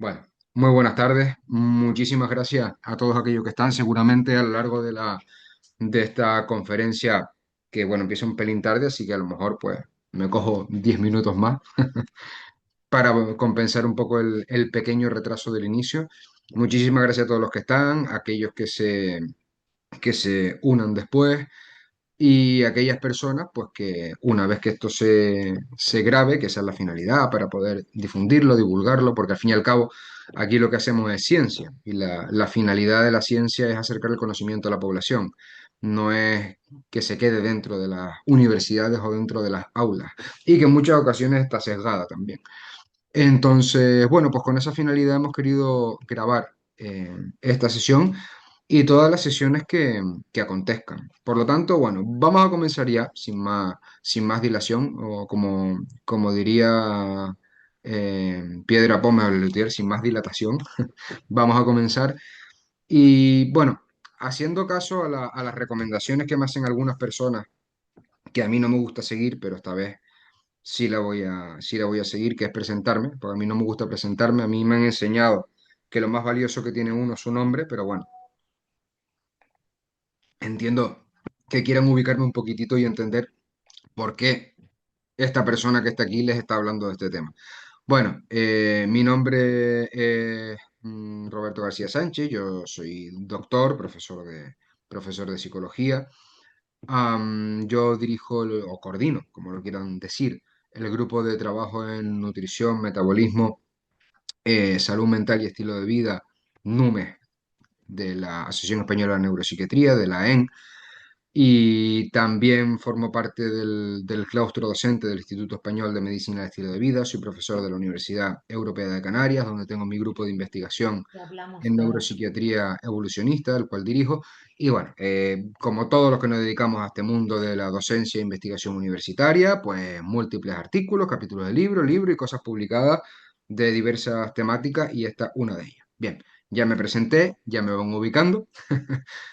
Bueno, muy buenas tardes. Muchísimas gracias a todos aquellos que están seguramente a lo largo de esta conferencia, que bueno, empieza un pelín tarde, así que a lo mejor pues me cojo 10 minutos más para compensar un poco el pequeño retraso del inicio. Muchísimas gracias a todos los que están, a aquellos que se unan después. Y aquellas personas, pues que una vez que esto se grabe, que esa es la finalidad para poder difundirlo, divulgarlo, porque al fin y al cabo aquí lo que hacemos es ciencia y la finalidad de la ciencia es acercar el conocimiento a la población, no es que se quede dentro de las universidades o dentro de las aulas y que en muchas ocasiones está sesgada también. Entonces, bueno, pues con esa finalidad hemos querido grabar esta sesión y todas las sesiones que acontezcan. Por lo tanto, bueno, vamos a comenzar ya, sin más dilación, o como diría Piedra Pómez Lelutier, sin más dilatación, vamos a comenzar. Y bueno, haciendo caso a las recomendaciones que me hacen algunas personas, que a mí no me gusta seguir, pero esta vez sí la voy a seguir, que es presentarme, porque a mí no me gusta presentarme, a mí me han enseñado que lo más valioso que tiene uno es su nombre, pero bueno, entiendo que quieran ubicarme un poquitito y entender por qué esta persona que está aquí les está hablando de este tema. Bueno, mi nombre es Roberto García Sánchez, yo soy doctor, profesor de psicología. Yo dirijo o coordino, como lo quieran decir, el grupo de trabajo en nutrición, metabolismo, salud mental y estilo de vida, NUMES, de la Asociación Española de Neuropsiquiatría, de la AEN, y también formo parte del claustro docente del Instituto Español de Medicina y Estilo de Vida. Soy profesor de la Universidad Europea de Canarias, donde tengo mi grupo de investigación Y hablamos en todas. neuropsiquiatría evolucionista, el cual dirijo. Y bueno, como todos los que nos dedicamos a este mundo de la docencia e investigación universitaria, pues múltiples artículos, capítulos de libro y cosas publicadas de diversas temáticas, y esta una de ellas. Bien, ya me presenté, ya me van ubicando.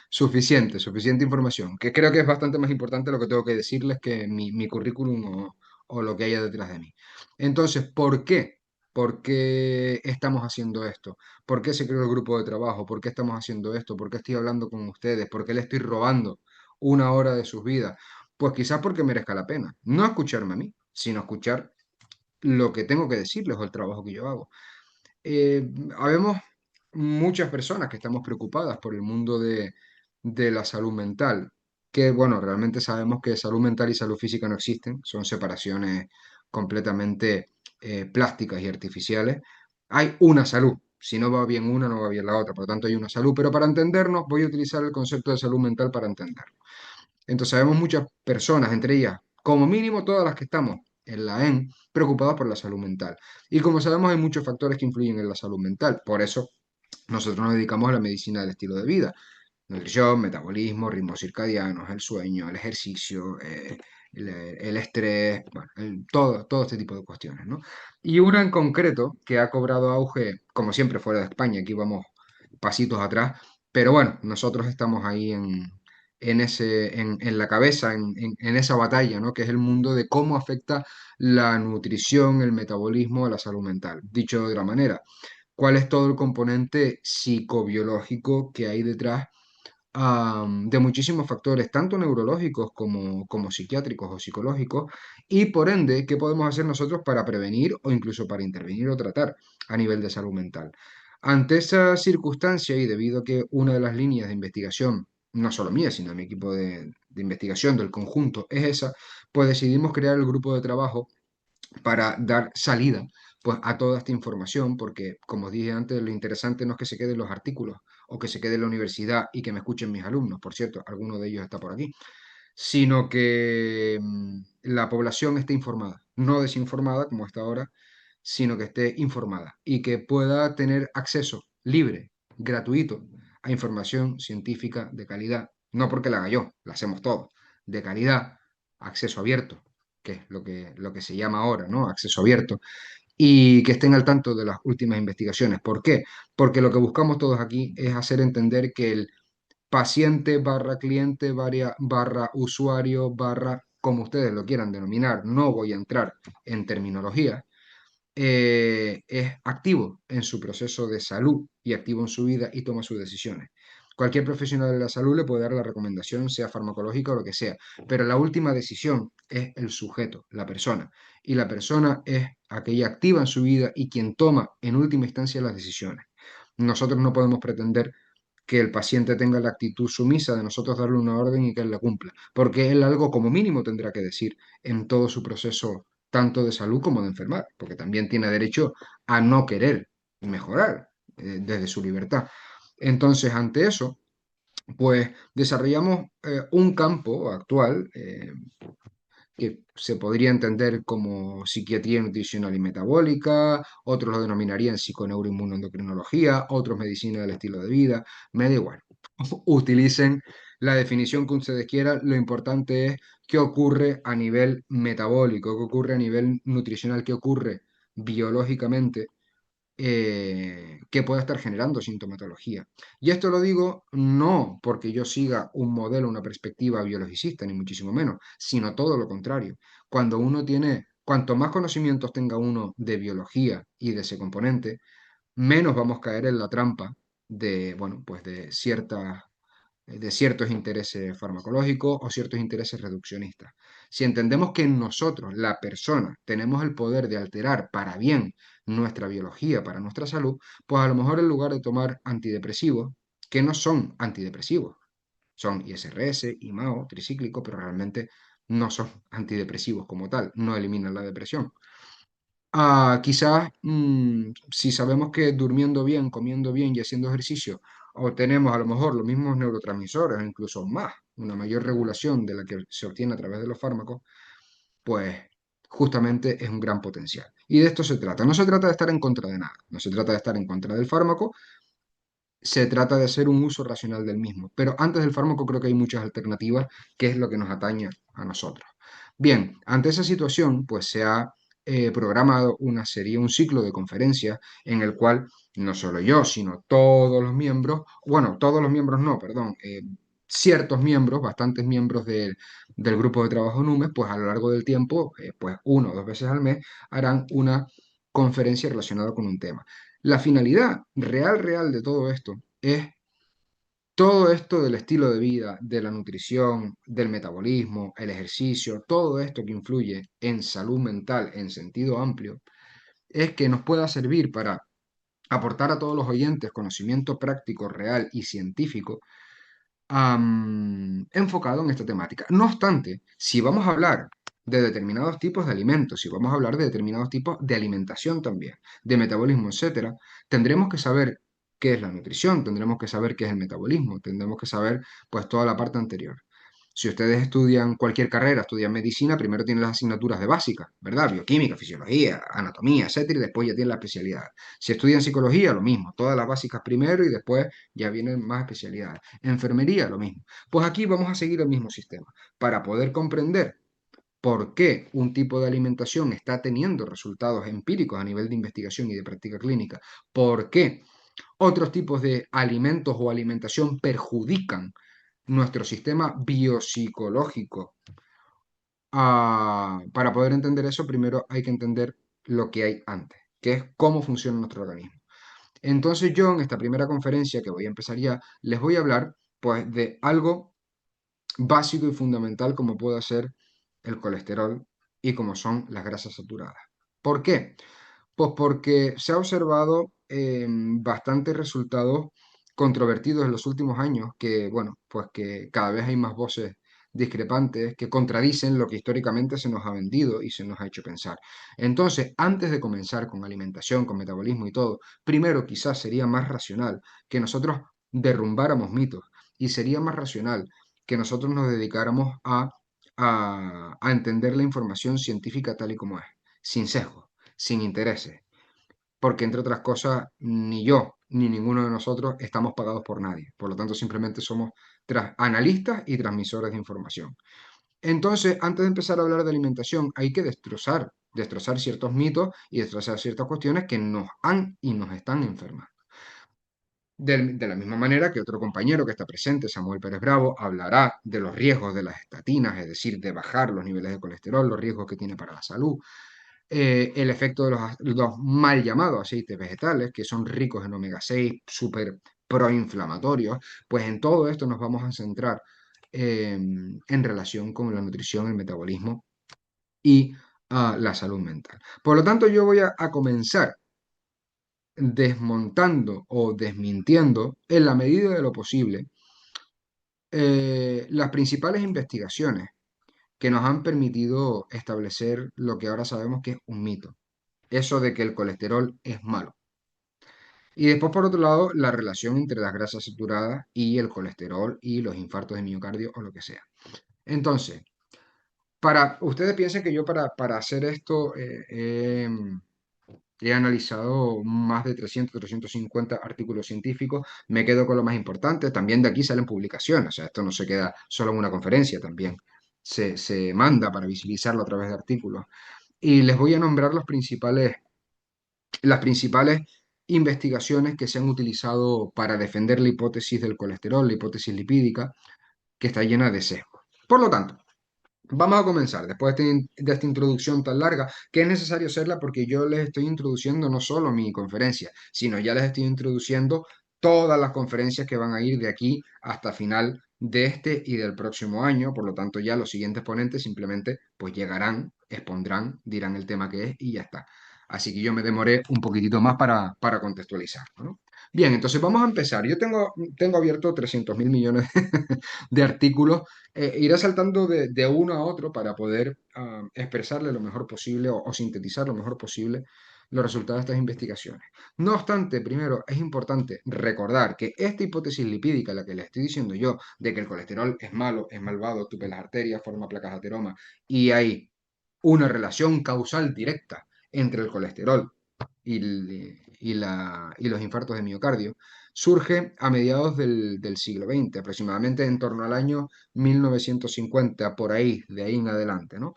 Suficiente información, que creo que es bastante más importante lo que tengo que decirles que mi currículum o lo que haya detrás de mí. Entonces, ¿por qué? ¿Por qué estamos haciendo esto? ¿Por qué se creó el grupo de trabajo? ¿Por qué estamos haciendo esto? ¿Por qué estoy hablando con ustedes? ¿Por qué le estoy robando una hora de sus vidas? Pues quizás porque merezca la pena. No escucharme a mí, sino escuchar lo que tengo que decirles o el trabajo que yo hago. Habemos muchas personas que estamos preocupadas por el mundo de la salud mental, que bueno, realmente sabemos que salud mental y salud física no existen, son separaciones completamente plásticas y artificiales. Hay una salud, si no va bien una, no va bien la otra, por lo tanto hay una salud, pero para entendernos voy a utilizar el concepto de salud mental para entenderlo. Entonces, sabemos muchas personas, entre ellas, como mínimo todas las que estamos en la EN, preocupadas por la salud mental. Y como sabemos, hay muchos factores que influyen en la salud mental. Por eso, nosotros nos dedicamos a la medicina del estilo de vida. Nutrición, metabolismo, ritmos circadianos, el sueño, el ejercicio, el estrés, bueno, todo este tipo de cuestiones, ¿no? Y una en concreto que ha cobrado auge, como siempre, fuera de España, aquí vamos pasitos atrás, pero bueno, nosotros estamos ahí en la cabeza, en esa batalla, ¿no? Que es el mundo de cómo afecta la nutrición, el metabolismo a la salud mental. Dicho de otra manera, ¿cuál es todo el componente psicobiológico que hay detrás de muchísimos factores, tanto neurológicos como psiquiátricos o psicológicos, y por ende, qué podemos hacer nosotros para prevenir o incluso para intervenir o tratar a nivel de salud mental? Ante esa circunstancia y debido a que una de las líneas de investigación, no solo mía, sino de mi equipo de investigación del conjunto, es esa, pues decidimos crear el grupo de trabajo para dar salida pues, a toda esta información, porque como dije antes, lo interesante no es que se queden los artículos o que se quede en la universidad y que me escuchen mis alumnos, por cierto, alguno de ellos está por aquí, sino que la población esté informada, no desinformada como está ahora, sino que esté informada y que pueda tener acceso libre, gratuito, a información científica de calidad. No porque la haga yo, la hacemos todos, de calidad, acceso abierto, que es lo que se llama ahora, ¿no? Acceso abierto, y que estén al tanto de las últimas investigaciones. ¿Por qué? Porque lo que buscamos todos aquí es hacer entender que el paciente barra cliente barra usuario barra como ustedes lo quieran denominar, no voy a entrar en terminología, es activo en su proceso de salud y activo en su vida y toma sus decisiones. Cualquier profesional de la salud le puede dar la recomendación, sea farmacológica o lo que sea, pero la última decisión es el sujeto, la persona. Y la persona es aquella activa en su vida y quien toma en última instancia las decisiones. Nosotros no podemos pretender que el paciente tenga la actitud sumisa de nosotros darle una orden y que él la cumpla, porque él algo como mínimo tendrá que decir en todo su proceso, tanto de salud como de enfermar, porque también tiene derecho a no querer mejorar desde su libertad. Entonces, ante eso, pues desarrollamos un campo actual que se podría entender como psiquiatría nutricional y metabólica, otros lo denominarían psiconeuroinmunoendocrinología, otros medicina del estilo de vida, me da igual. Utilicen la definición que ustedes quieran, lo importante es qué ocurre a nivel metabólico, qué ocurre a nivel nutricional, qué ocurre biológicamente que pueda estar generando sintomatología. Y esto lo digo no porque yo siga un modelo, una perspectiva biologicista, ni muchísimo menos, sino todo lo contrario. Cuanto más conocimientos tenga uno de biología y de ese componente, menos vamos a caer en la trampa de, bueno, pues de ciertos intereses farmacológicos o ciertos intereses reduccionistas. Si entendemos que nosotros, la persona, tenemos el poder de alterar para bien nuestra biología, para nuestra salud, pues a lo mejor en lugar de tomar antidepresivos, que no son antidepresivos, son ISRS, IMAO, tricíclico, pero realmente no son antidepresivos como tal, no eliminan la depresión. Quizás si sabemos que durmiendo bien, comiendo bien y haciendo ejercicio, obtenemos a lo mejor los mismos neurotransmisores, o incluso más, una mayor regulación de la que se obtiene a través de los fármacos, pues justamente es un gran potencial. Y de esto se trata. No se trata de estar en contra de nada, no se trata de estar en contra del fármaco, se trata de hacer un uso racional del mismo. Pero antes del fármaco creo que hay muchas alternativas, que es lo que nos atañe a nosotros. Bien, ante esa situación, pues se ha programado una serie, un ciclo de conferencias en el cual no solo yo, sino todos los miembros, bueno, todos los miembros no, perdón, ciertos miembros, bastantes miembros del grupo de trabajo NUMES, pues a lo largo del tiempo, pues 1 o 2 veces al mes, harán una conferencia relacionada con un tema. La finalidad real de todo esto es todo esto del estilo de vida, de la nutrición, del metabolismo, el ejercicio, todo esto que influye en salud mental en sentido amplio, es que nos pueda servir para aportar a todos los oyentes conocimiento práctico, real y científico enfocado en esta temática. No obstante, si vamos a hablar de determinados tipos de alimentos, si vamos a hablar de determinados tipos de alimentación también, de metabolismo, etcétera, tendremos que saber qué es la nutrición, tendremos que saber qué es el metabolismo, tendremos que saber pues toda la parte anterior. Si ustedes estudian cualquier carrera, estudian medicina, primero tienen las asignaturas de básica, ¿verdad? Bioquímica, fisiología, anatomía, etcétera, y después ya tienen la especialidad. Si estudian psicología, lo mismo, todas las básicas primero y después ya vienen más especialidades. Enfermería, lo mismo. Pues aquí vamos a seguir el mismo sistema para poder comprender por qué un tipo de alimentación está teniendo resultados empíricos a nivel de investigación y de práctica clínica, por qué otros tipos de alimentos o alimentación perjudican nuestro sistema biopsicológico. Para poder entender eso, primero hay que entender lo que hay antes, que es cómo funciona nuestro organismo. Entonces yo en esta primera conferencia que voy a empezar ya, les voy a hablar pues de algo básico y fundamental como puede ser el colesterol y como son las grasas saturadas. ¿Por qué? Pues porque se ha observado bastantes resultados controvertidos en los últimos años, que bueno, pues que cada vez hay más voces discrepantes que contradicen lo que históricamente se nos ha vendido y se nos ha hecho pensar. Entonces, antes de comenzar con alimentación, con metabolismo y todo, primero quizás sería más racional que nosotros derrumbáramos mitos y sería más racional que nosotros nos dedicáramos a entender la información científica tal y como es, sin sesgo, sin intereses, porque entre otras cosas, ni yo ni ninguno de nosotros estamos pagados por nadie. Por lo tanto, simplemente somos analistas y transmisores de información. Entonces, antes de empezar a hablar de alimentación, hay que destrozar ciertos mitos y destrozar ciertas cuestiones que nos han y nos están enfermando. De la misma manera que otro compañero que está presente, Samuel Pérez Bravo, hablará de los riesgos de las estatinas, es decir, de bajar los niveles de colesterol, los riesgos que tiene para la salud. el efecto de los mal llamados aceites vegetales, que son ricos en omega 6, súper proinflamatorios, pues en todo esto nos vamos a centrar en relación con la nutrición, el metabolismo y la salud mental. Por lo tanto, yo voy a comenzar desmontando o desmintiendo, en la medida de lo posible, las principales investigaciones que nos han permitido establecer lo que ahora sabemos que es un mito, eso de que el colesterol es malo. Y después, por otro lado, la relación entre las grasas saturadas y el colesterol y los infartos de miocardio o lo que sea. Entonces, ustedes piensen que yo para hacer esto he analizado más de 350 artículos científicos, me quedo con lo más importante, también de aquí salen publicaciones, o sea, esto no se queda solo en una conferencia, también se manda para visibilizarlo a través de artículos. Y les voy a nombrar las principales investigaciones que se han utilizado para defender la hipótesis del colesterol, la hipótesis lipídica, que está llena de sesgos. Por lo tanto, vamos a comenzar, después de esta introducción tan larga, que es necesario hacerla porque yo les estoy introduciendo no solo mi conferencia, sino ya les estoy introduciendo todas las conferencias que van a ir de aquí hasta final de este y del próximo año. Por lo tanto, ya los siguientes ponentes simplemente pues llegarán, expondrán, dirán el tema que es y ya está. Así que yo me demoré un poquitito más para contextualizar, ¿no? Bien, entonces vamos a empezar. Yo tengo abierto 300.000 millones de artículos, iré saltando de uno a otro para poder expresarle lo mejor posible o sintetizar lo mejor posible los resultados de estas investigaciones. No obstante, primero es importante recordar que esta hipótesis lipídica, la que le estoy diciendo yo, de que el colesterol es malo, es malvado, tupe las arterias, forma placas de ateroma y hay una relación causal directa entre el colesterol y los infartos de miocardio, surge a mediados del siglo XX, aproximadamente en torno al año 1950, por ahí, de ahí en adelante, ¿no?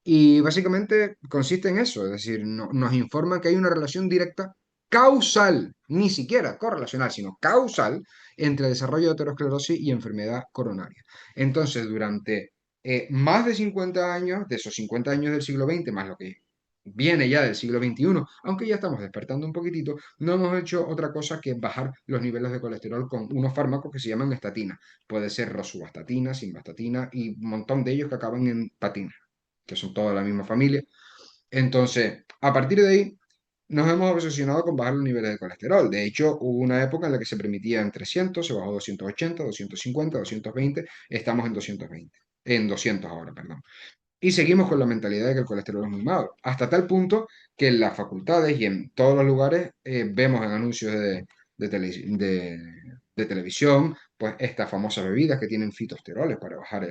Y básicamente consiste en eso, es decir, nos informa que hay una relación directa causal, ni siquiera correlacional, sino causal, entre desarrollo de aterosclerosis y enfermedad coronaria. Entonces, durante más de 50 años, de esos 50 años del siglo XX, más lo que viene ya del siglo XXI, aunque ya estamos despertando un poquitito, no hemos hecho otra cosa que bajar los niveles de colesterol con unos fármacos que se llaman estatinas. Puede ser rosuvastatina, simvastatina y un montón de ellos que acaban en patina, que son toda la misma familia. Entonces, a partir de ahí, nos hemos obsesionado con bajar los niveles de colesterol. De hecho, hubo una época en la que se permitía en 300, se bajó a 280, 250, 220, estamos en 220, en 200 ahora, perdón. Y seguimos con la mentalidad de que el colesterol es muy malo, hasta tal punto que en las facultades y en todos los lugares vemos en anuncios de televisión, pues estas famosas bebidas que tienen fitosteroles para bajar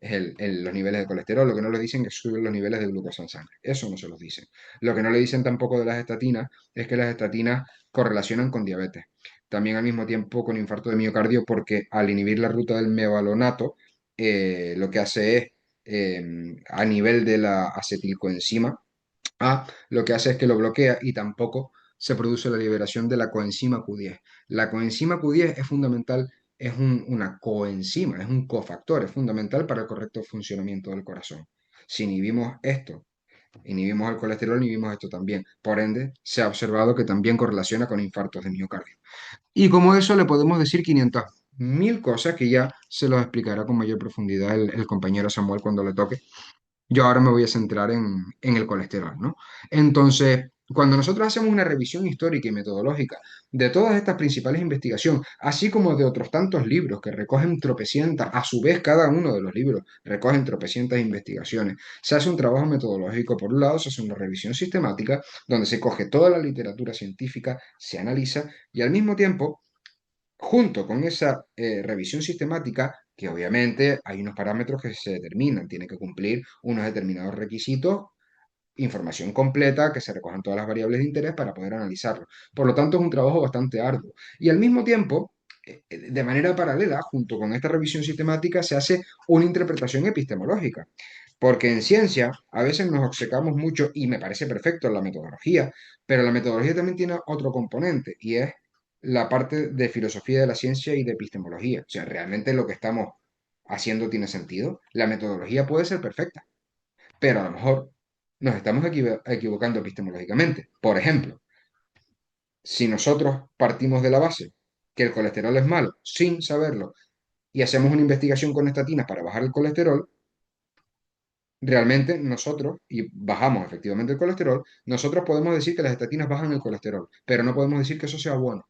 los niveles de colesterol. Lo que no les dicen es subir los niveles de glucosa en sangre. Eso no se los dicen. Lo que no le dicen tampoco de las estatinas es que las estatinas correlacionan con diabetes. También al mismo tiempo con infarto de miocardio porque al inhibir la ruta del mevalоnato, lo que hace es a nivel de la acetilcoenzima A, lo que hace es que lo bloquea y tampoco se produce la liberación de la coenzima Q10. La coenzima Q10 es fundamental, es una coenzima, es un cofactor, es fundamental para el correcto funcionamiento del corazón. Si inhibimos esto, inhibimos el colesterol, inhibimos esto también. Por ende, se ha observado que también correlaciona con infartos de miocardio. Y como eso le podemos decir 500.000 cosas que ya se los explicará con mayor profundidad el compañero Samuel cuando le toque. Yo ahora me voy a centrar en el colesterol, ¿no? Entonces, cuando nosotros hacemos una revisión histórica y metodológica de todas estas principales investigaciones, así como de otros tantos libros que recogen tropecientas, a su vez cada uno de los libros recogen tropecientas investigaciones, se hace un trabajo metodológico, por un lado, se hace una revisión sistemática donde se coge toda la literatura científica, se analiza y al mismo tiempo junto con esa revisión sistemática, que obviamente hay unos parámetros que se determinan, tiene que cumplir unos determinados requisitos, información completa, que se recojan todas las variables de interés para poder analizarlo. Por lo tanto, es un trabajo bastante arduo. Y al mismo tiempo, de manera paralela, junto con esta revisión sistemática, se hace una interpretación epistemológica. Porque en ciencia a veces nos obcecamos mucho, y me parece perfecto la metodología, pero la metodología también tiene otro componente, y es la parte de filosofía de la ciencia y de epistemología. O sea, realmente lo que estamos haciendo tiene sentido. La metodología puede ser perfecta, pero a lo mejor nos estamos equivocando epistemológicamente. Por ejemplo, si nosotros partimos de la base que el colesterol es malo sin saberlo y hacemos una investigación con estatinas para bajar el colesterol, realmente nosotros, y bajamos efectivamente el colesterol, nosotros podemos decir que las estatinas bajan el colesterol, pero no podemos decir que eso sea bueno.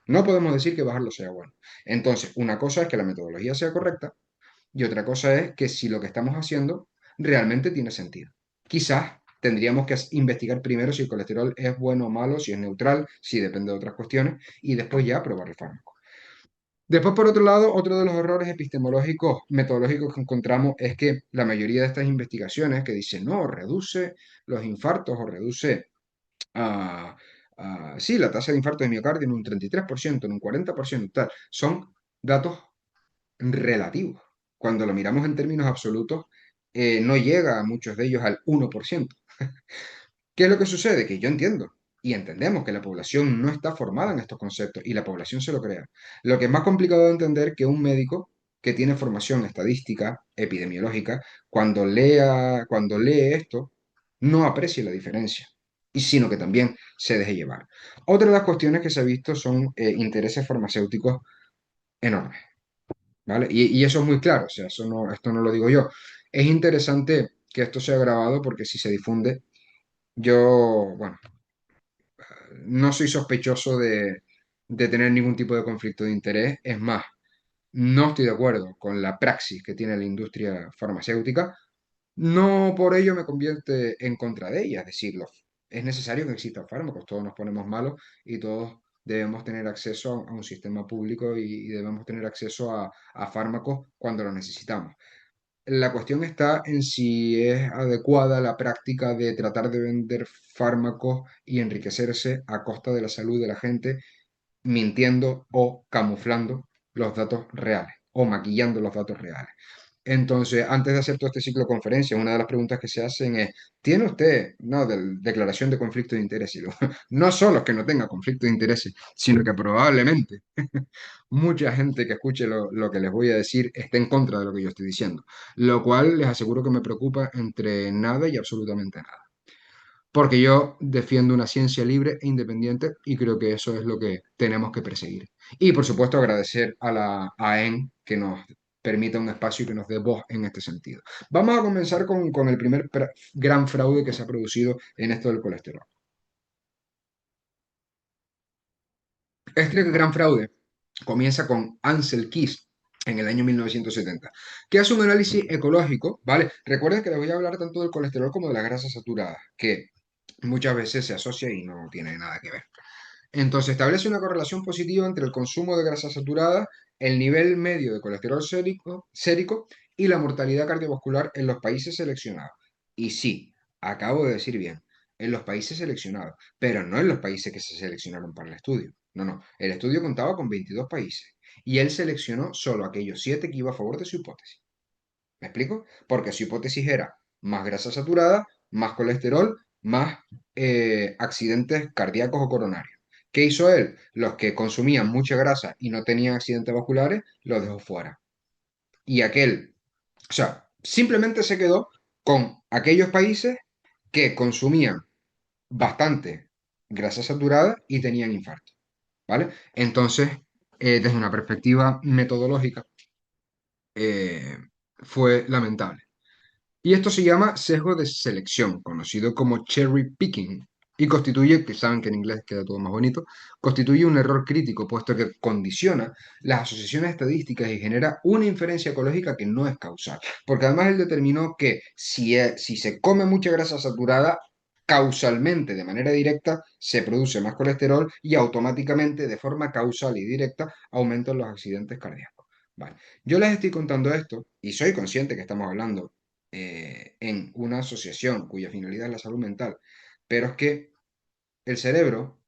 No podemos decir que bajarlo sea bueno. Entonces, una cosa es que la metodología sea correcta y otra cosa es que si lo que estamos haciendo realmente tiene sentido. Quizás tendríamos que investigar primero si el colesterol es bueno o malo, si es neutral, si depende de otras cuestiones, y después ya probar el fármaco. Después, por otro lado, otro de los errores epistemológicos, metodológicos que encontramos es que la mayoría de estas investigaciones que dicen, no, reduce los infartos o reduce, ah, sí, la tasa de infarto de miocardio en un 33%, en un 40%, tal, son datos relativos. Cuando lo miramos en términos absolutos, no llega a muchos de ellos al 1%. ¿Qué es lo que sucede? Que yo entiendo y entendemos que la población no está formada en estos conceptos y la población se lo crea. Lo que es más complicado de entender que un médico que tiene formación estadística, epidemiológica, cuando lee esto, no aprecie la diferencia, y sino que también se deje llevar. Otra de las cuestiones que se ha visto son intereses farmacéuticos enormes, ¿vale? Y eso es muy claro, o sea, eso no, esto no lo digo yo. Es interesante que esto sea grabado porque si se difunde, yo, bueno, no soy sospechoso de tener ningún tipo de conflicto de interés. Es más, no estoy de acuerdo con la praxis que tiene la industria farmacéutica. No por ello me convierte en contra de ella. Es decir, es necesario que existan fármacos. Todos nos ponemos malos y todos debemos tener acceso a un sistema público y debemos tener acceso a fármacos cuando los necesitamos. La cuestión está en si es adecuada la práctica de tratar de vender fármacos y enriquecerse a costa de la salud de la gente, mintiendo o camuflando los datos reales o maquillando los datos reales. Entonces, antes de hacer todo este ciclo de conferencias, una de las preguntas que se hacen es, ¿tiene usted, no, declaración de conflicto de interés? No solo que no tenga conflicto de interés, sino que probablemente mucha gente que escuche lo que les voy a decir esté en contra de lo que yo estoy diciendo, lo cual les aseguro que me preocupa entre nada y absolutamente nada. Porque yo defiendo una ciencia libre e independiente y creo que eso es lo que tenemos que perseguir. Y por supuesto agradecer a la AEN que nos permita un espacio y que nos dé voz en este sentido. Vamos a comenzar con el primer gran fraude que se ha producido en esto del colesterol. Este gran fraude comienza con Ansel Keys en el año 1970, que hace un análisis ecológico, ¿vale? Recuerden que les voy a hablar tanto del colesterol como de las grasas saturadas, que muchas veces se asocia y no tiene nada que ver. Entonces, establece una correlación positiva entre el consumo de grasas saturadas, el nivel medio de colesterol sérico y la mortalidad cardiovascular en los países seleccionados. Y sí, acabo de decir bien, en los países seleccionados, pero no en los países que se seleccionaron para el estudio. No, no, el estudio contaba con 22 países y él seleccionó solo aquellos 7 que iba a favor de su hipótesis. ¿Me explico? Porque su hipótesis era más grasa saturada, más colesterol, más accidentes cardíacos o coronarios. ¿Qué hizo él? Los que consumían mucha grasa y no tenían accidentes vasculares, los dejó fuera. Y aquel, o sea, simplemente se quedó con aquellos países que consumían bastante grasa saturada y tenían infarto, ¿vale? Entonces, desde una perspectiva metodológica, eh, fue lamentable. Y esto se llama sesgo de selección, conocido como cherry picking, y constituye, que saben que en inglés queda todo más bonito, constituye un error crítico, puesto que condiciona las asociaciones estadísticas y genera una inferencia ecológica que no es causal. Porque además él determinó que si se come mucha grasa saturada, causalmente, de manera directa, se produce más colesterol y automáticamente, de forma causal y directa, aumentan los accidentes cardíacos. Vale. Yo les estoy contando esto y soy consciente que estamos hablando en una asociación cuya finalidad es la salud mental, pero es que el cerebro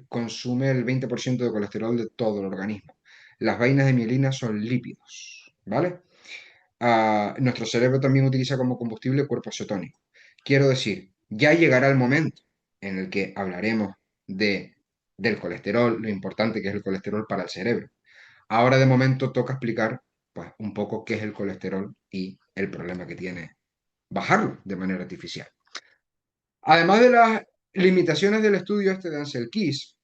consume el 20% de colesterol de todo el organismo. Las vainas de mielina son lípidos, ¿vale? Nuestro cerebro también utiliza como combustible cuerpos cetónicos. Quiero decir, ya llegará el momento en el que hablaremos del colesterol, lo importante que es el colesterol para el cerebro. Ahora de momento toca explicar pues, un poco qué es el colesterol y el problema que tiene bajarlo de manera artificial. Además de las limitaciones del estudio este de Ansel Keys,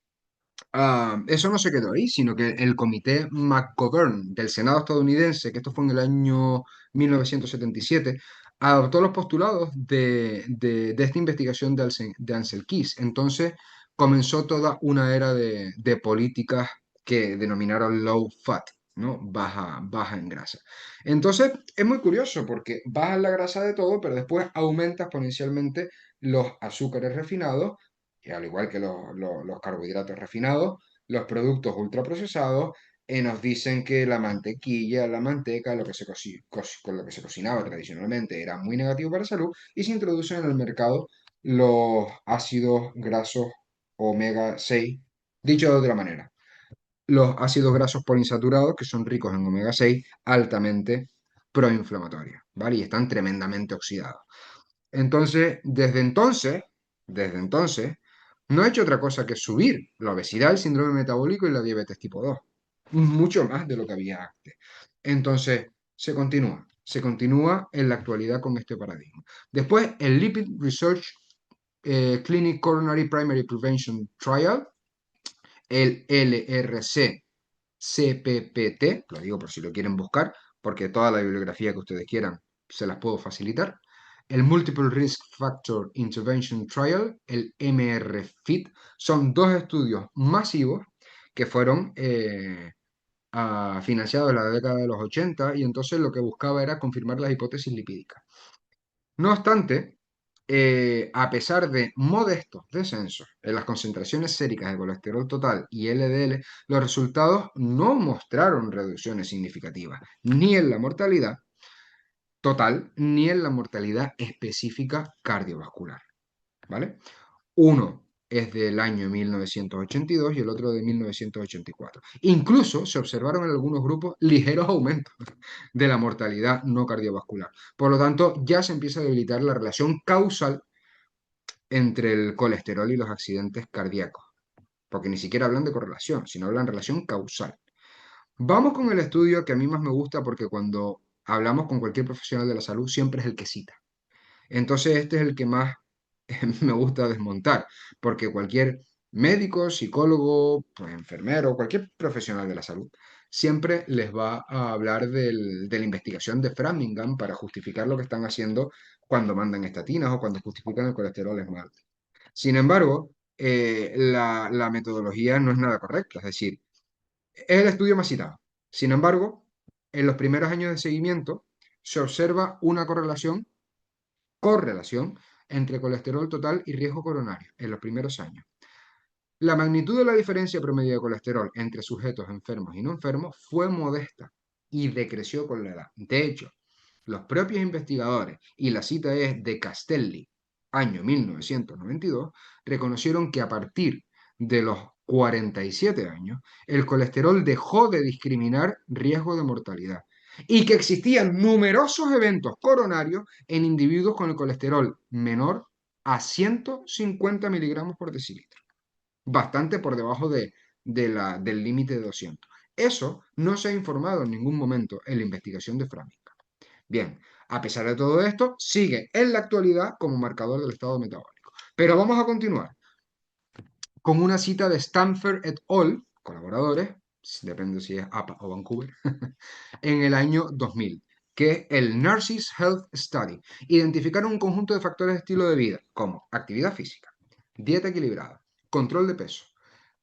eso no se quedó ahí, sino que el comité McGovern del Senado estadounidense, que esto fue en el año 1977, adoptó los postulados de esta investigación de Ansel Keys. Entonces comenzó toda una era de políticas que denominaron low fat, ¿no? Baja en grasa. Entonces es muy curioso porque baja la grasa de todo, pero después aumenta exponencialmente los azúcares refinados, y al igual que los carbohidratos refinados, los productos ultraprocesados, nos dicen que la mantequilla, la manteca, con lo que se cocinaba tradicionalmente era muy negativo para la salud y se introducen en el mercado los ácidos grasos omega 6. Dicho de otra manera, los ácidos grasos poliinsaturados, que son ricos en omega 6, altamente proinflamatorios, ¿vale? Y están tremendamente oxidados. Desde entonces, no ha hecho otra cosa que subir la obesidad, el síndrome metabólico y la diabetes tipo 2. Mucho más de lo que había antes. Entonces, se continúa en la actualidad con este paradigma. Después, el Lipid Research Clinic Coronary Primary Prevention Trial, el LRC-CPPT, lo digo por si lo quieren buscar, porque toda la bibliografía que ustedes quieran se las puedo facilitar. El Multiple Risk Factor Intervention Trial, el MRFIT, son dos estudios masivos que fueron financiados en la década de los 80 y entonces lo que buscaba era confirmar las hipótesis lipídicas. No obstante, a pesar de modestos descensos en las concentraciones séricas de colesterol total y LDL, los resultados no mostraron reducciones significativas, ni en la mortalidad total, ni en la mortalidad específica cardiovascular, ¿vale? Uno es del año 1982 y el otro de 1984. Incluso se observaron en algunos grupos ligeros aumentos de la mortalidad no cardiovascular. Por lo tanto, ya se empieza a debilitar la relación causal entre el colesterol y los accidentes cardíacos, porque ni siquiera hablan de correlación, sino hablan de relación causal. Vamos con el estudio que a mí más me gusta porque cuando hablamos con cualquier profesional de la salud siempre es el que cita. Entonces este es el que más me gusta desmontar, porque cualquier médico, psicólogo, pues, enfermero, cualquier profesional de la salud, siempre les va a hablar de la investigación de Framingham para justificar lo que están haciendo cuando mandan estatinas o cuando justifican el colesterol es mal. Sin embargo, la metodología no es nada correcta, es decir, es el estudio más citado. Sin embargo, en los primeros años de seguimiento se observa una correlación entre colesterol total y riesgo coronario en los primeros años. La magnitud de la diferencia promedio de colesterol entre sujetos enfermos y no enfermos fue modesta y decreció con la edad. De hecho, los propios investigadores, y la cita es de Castelli, año 1992, reconocieron que a partir de los 47 años, el colesterol dejó de discriminar riesgo de mortalidad y que existían numerosos eventos coronarios en individuos con el colesterol menor a 150 miligramos por decilitro, bastante por debajo del límite de 200. Eso no se ha informado en ningún momento en la investigación de Framingham. Bien, a pesar de todo esto, sigue en la actualidad como marcador del estado metabólico. Pero vamos a continuar con una cita de Stanford et al., colaboradores, depende si es APA o Vancouver, en el año 2000, que es el Nurses Health Study. Identificaron un conjunto de factores de estilo de vida, como actividad física, dieta equilibrada, control de peso,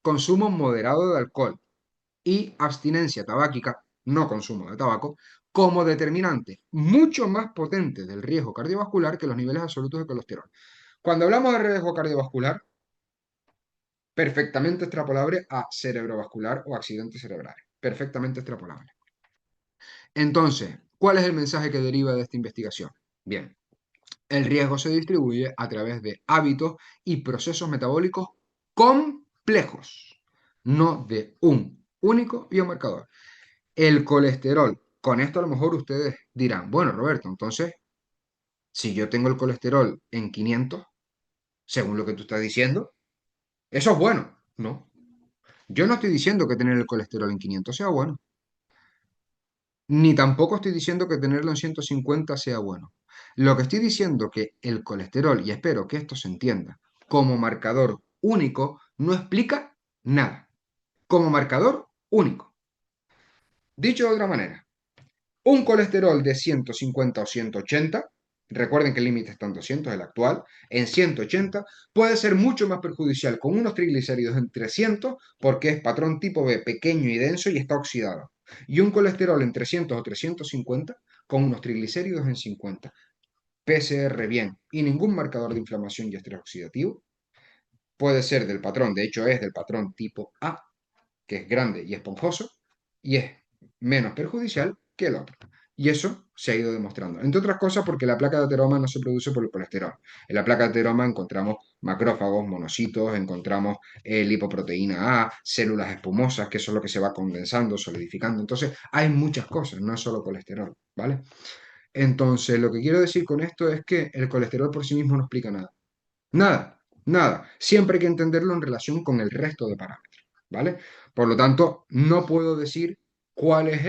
consumo moderado de alcohol y abstinencia tabáquica, no consumo de tabaco, como determinante mucho más potente del riesgo cardiovascular que los niveles absolutos de colesterol. Cuando hablamos de riesgo cardiovascular, perfectamente extrapolable a cerebrovascular o accidentes cerebrales. Perfectamente extrapolable. Entonces, ¿cuál es el mensaje que deriva de esta investigación? Bien, el riesgo se distribuye a través de hábitos y procesos metabólicos complejos, no de un único biomarcador. El colesterol. Con esto a lo mejor ustedes dirán, bueno, Roberto, entonces, si yo tengo el colesterol en 500, según lo que tú estás diciendo, eso es bueno. No, yo no estoy diciendo que tener el colesterol en 500 sea bueno, ni tampoco estoy diciendo que tenerlo en 150 sea bueno. Lo que estoy diciendo que el colesterol, y espero que esto se entienda, como marcador único, no explica nada. Como marcador único. Dicho de otra manera, un colesterol de 150 o 180, recuerden que el límite está en 200, el actual, en 180, puede ser mucho más perjudicial con unos triglicéridos en 300 porque es patrón tipo B pequeño y denso y está oxidado. Y un colesterol en 300 o 350 con unos triglicéridos en 50. PCR bien y ningún marcador de inflamación y estrés oxidativo. Puede ser del patrón, de hecho es del patrón tipo A, que es grande y esponjoso, y es menos perjudicial que el otro. Y eso se ha ido demostrando. Entre otras cosas porque la placa de ateroma no se produce por el colesterol. En la placa de ateroma encontramos macrófagos, monocitos, encontramos lipoproteína A, células espumosas, que eso es lo que se va condensando, solidificando. Entonces, hay muchas cosas, no es solo colesterol, ¿vale? Entonces, lo que quiero decir con esto es que el colesterol por sí mismo no explica nada. Nada, nada. Siempre hay que entenderlo en relación con el resto de parámetros, ¿vale? Por lo tanto, no puedo decir cuál es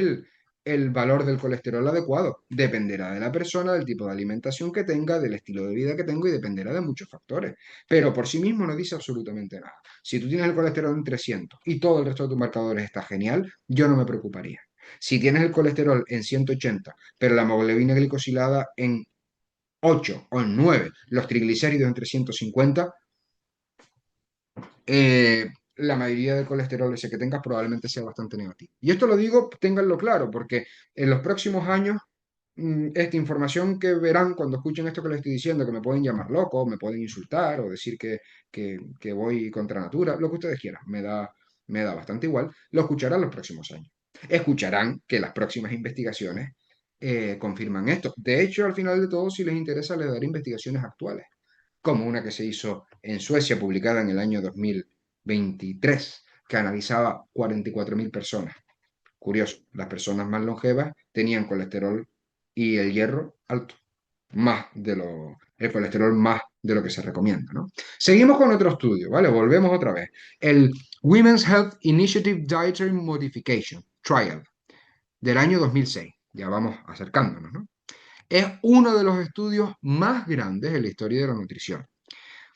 el valor del colesterol adecuado. Dependerá de la persona, del tipo de alimentación que tenga, del estilo de vida que tengo y dependerá de muchos factores. Pero por sí mismo no dice absolutamente nada. Si tú tienes el colesterol en 300 y todo el resto de tus marcadores está genial, yo no me preocuparía. Si tienes el colesterol en 180, pero la hemoglobina glicosilada en 8 o en 9 los triglicéridos en 350, la mayoría del colesterol ese que tengas probablemente sea bastante negativo. Y esto lo digo, ténganlo claro, porque en los próximos años, esta información que verán cuando escuchen esto que les estoy diciendo, que me pueden llamar loco, me pueden insultar o decir que voy contra natura, lo que ustedes quieran, me da bastante igual, lo escucharán los próximos años. Escucharán que las próximas investigaciones confirman esto. De hecho, al final de todo, si les interesa, les daré investigaciones actuales como una que se hizo en Suecia, publicada en el año 2023, que analizaba 44.000 personas. Curioso, las personas más longevas tenían colesterol y el hierro alto, el colesterol más de lo que se recomienda, ¿no? Seguimos con otro estudio, ¿vale? Volvemos otra vez. El Women's Health Initiative Dietary Modification Trial del año 2006. Ya vamos acercándonos, ¿no? Es uno de los estudios más grandes en la historia de la nutrición.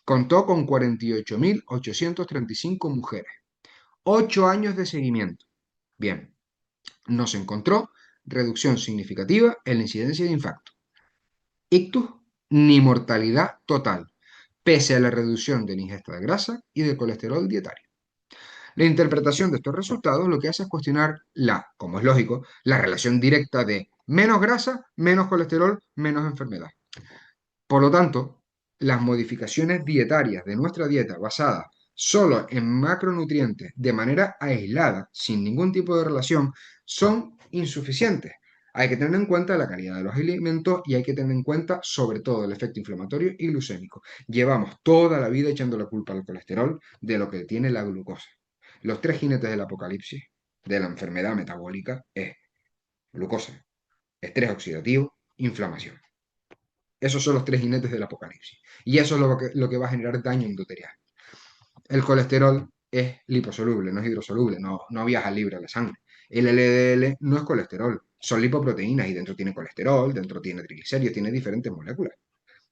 Contó con 48.835 mujeres. 8 años de seguimiento. Bien, no se encontró reducción significativa en la incidencia de infarto, ictus ni mortalidad total, pese a la reducción de la ingesta de grasa y de colesterol dietario. La interpretación de estos resultados lo que hace es cuestionar como es lógico, la relación directa de menos grasa, menos colesterol, menos enfermedad. Por lo tanto, las modificaciones dietarias de nuestra dieta basadas solo en macronutrientes de manera aislada, sin ningún tipo de relación, son insuficientes. Hay que tener en cuenta la calidad de los alimentos y hay que tener en cuenta sobre todo el efecto inflamatorio y glucémico. Llevamos toda la vida echando la culpa al colesterol de lo que tiene la glucosa. Los tres jinetes del apocalipsis de la enfermedad metabólica es glucosa, estrés oxidativo, inflamación. Esos son los tres jinetes del apocalipsis. Y eso es lo que va a generar daño endotelial. El colesterol es liposoluble, no es hidrosoluble, no viaja libre a la sangre. El LDL no es colesterol, son lipoproteínas y dentro tiene colesterol, dentro tiene triglicéridos, tiene diferentes moléculas.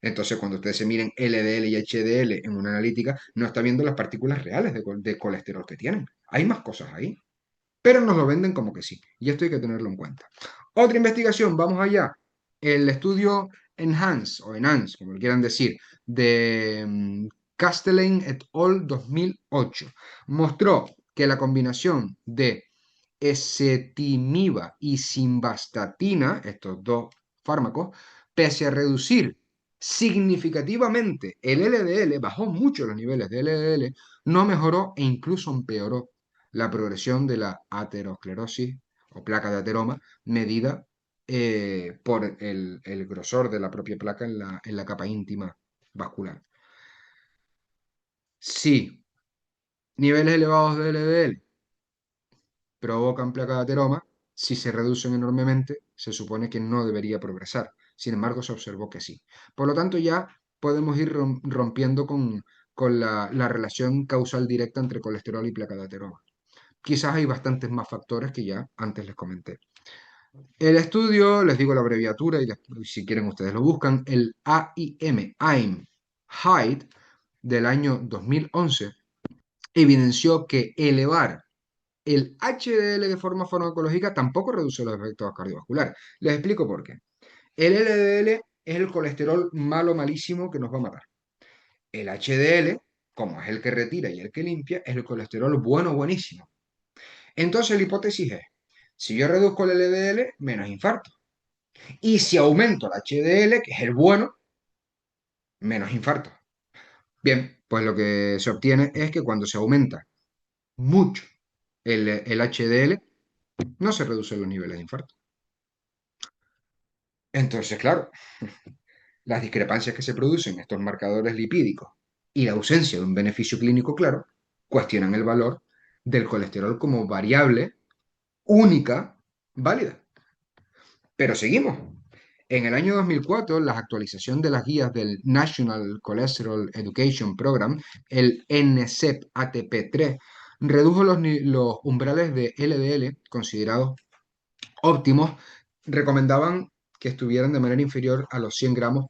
Entonces, cuando ustedes se miren LDL y HDL en una analítica, no está viendo las partículas reales de colesterol que tienen. Hay más cosas ahí, pero nos lo venden como que sí. Y esto hay que tenerlo en cuenta. Otra investigación, vamos allá. El estudio Enhance, como lo quieran decir, de Castellane et al. 2008, mostró que la combinación de ezetimiba y simvastatina, estos dos fármacos, pese a reducir significativamente el LDL, bajó mucho los niveles de LDL, no mejoró e incluso empeoró la progresión de la aterosclerosis o placa de ateroma medida por el grosor de la propia placa en la capa íntima vascular. Si niveles elevados de LDL provocan placa de ateroma, si se reducen enormemente, se supone que no debería progresar. Sin embargo, se observó que sí. Por lo tanto, ya podemos ir rompiendo con la relación causal directa entre colesterol y placa de ateroma. Quizás hay bastantes más factores que ya antes les comenté. El estudio, les digo la abreviatura y si quieren ustedes lo buscan, el AIM, del año 2011, evidenció que elevar el HDL de forma farmacológica tampoco reduce los efectos cardiovasculares. Les explico por qué. El LDL es el colesterol malo, malísimo que nos va a matar. El HDL, como es el que retira y el que limpia, es el colesterol bueno, buenísimo. Entonces la hipótesis es, si yo reduzco el LDL, menos infarto. Y si aumento el HDL, que es el bueno, menos infarto. Bien, pues lo que se obtiene es que cuando se aumenta mucho el HDL, no se reducen los niveles de infarto. Entonces, claro, las discrepancias que se producen en estos marcadores lipídicos y la ausencia de un beneficio clínico claro cuestionan el valor del colesterol como variable única válida. Pero seguimos. En el año 2004, la actualización de las guías del National Cholesterol Education Program, el NCEP-ATP3, redujo los umbrales de LDL considerados óptimos, recomendaban que estuvieran de manera inferior a los 100 gramos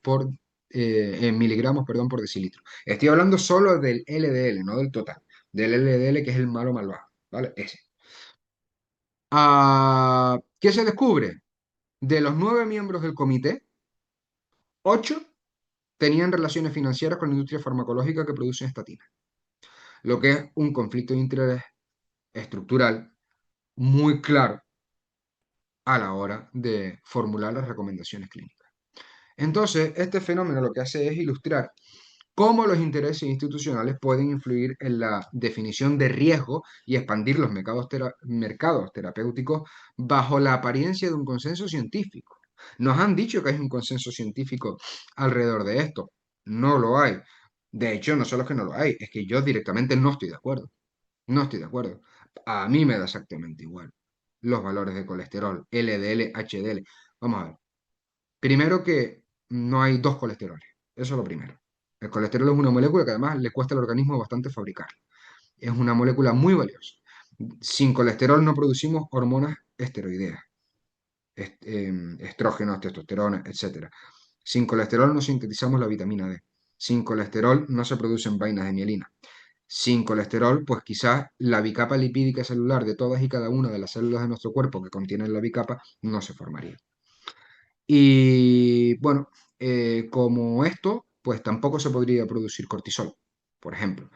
en miligramos, perdón, por decilitro. Estoy hablando solo del LDL, no del total. Del LDL, que es el malo malvado, ¿vale? Ese. ¿Qué se descubre? De los 9 miembros del comité, 8 tenían relaciones financieras con la industria farmacológica que produce estatinas, lo que es un conflicto de interés estructural muy claro a la hora de formular las recomendaciones clínicas. Entonces, este fenómeno lo que hace es ilustrar cómo los intereses institucionales pueden influir en la definición de riesgo y expandir los mercados terapéuticos bajo la apariencia de un consenso científico. Nos han dicho que hay un consenso científico alrededor de esto. No lo hay. De hecho, no solo es que no lo hay, es que yo directamente no estoy de acuerdo. No estoy de acuerdo. A mí me da exactamente igual los valores de colesterol, LDL, HDL. Vamos a ver. Primero que no hay dos colesteroles. Eso es lo primero. El colesterol es una molécula que además le cuesta al organismo bastante fabricar. Es una molécula muy valiosa. Sin colesterol no producimos hormonas esteroideas, estrógenos, testosterona, etcétera. Sin colesterol no sintetizamos la vitamina D. Sin colesterol no se producen vainas de mielina. Sin colesterol, pues quizás la bicapa lipídica celular de todas y cada una de las células de nuestro cuerpo que contienen la bicapa no se formaría. Y bueno, como esto, pues tampoco se podría producir cortisol, por ejemplo.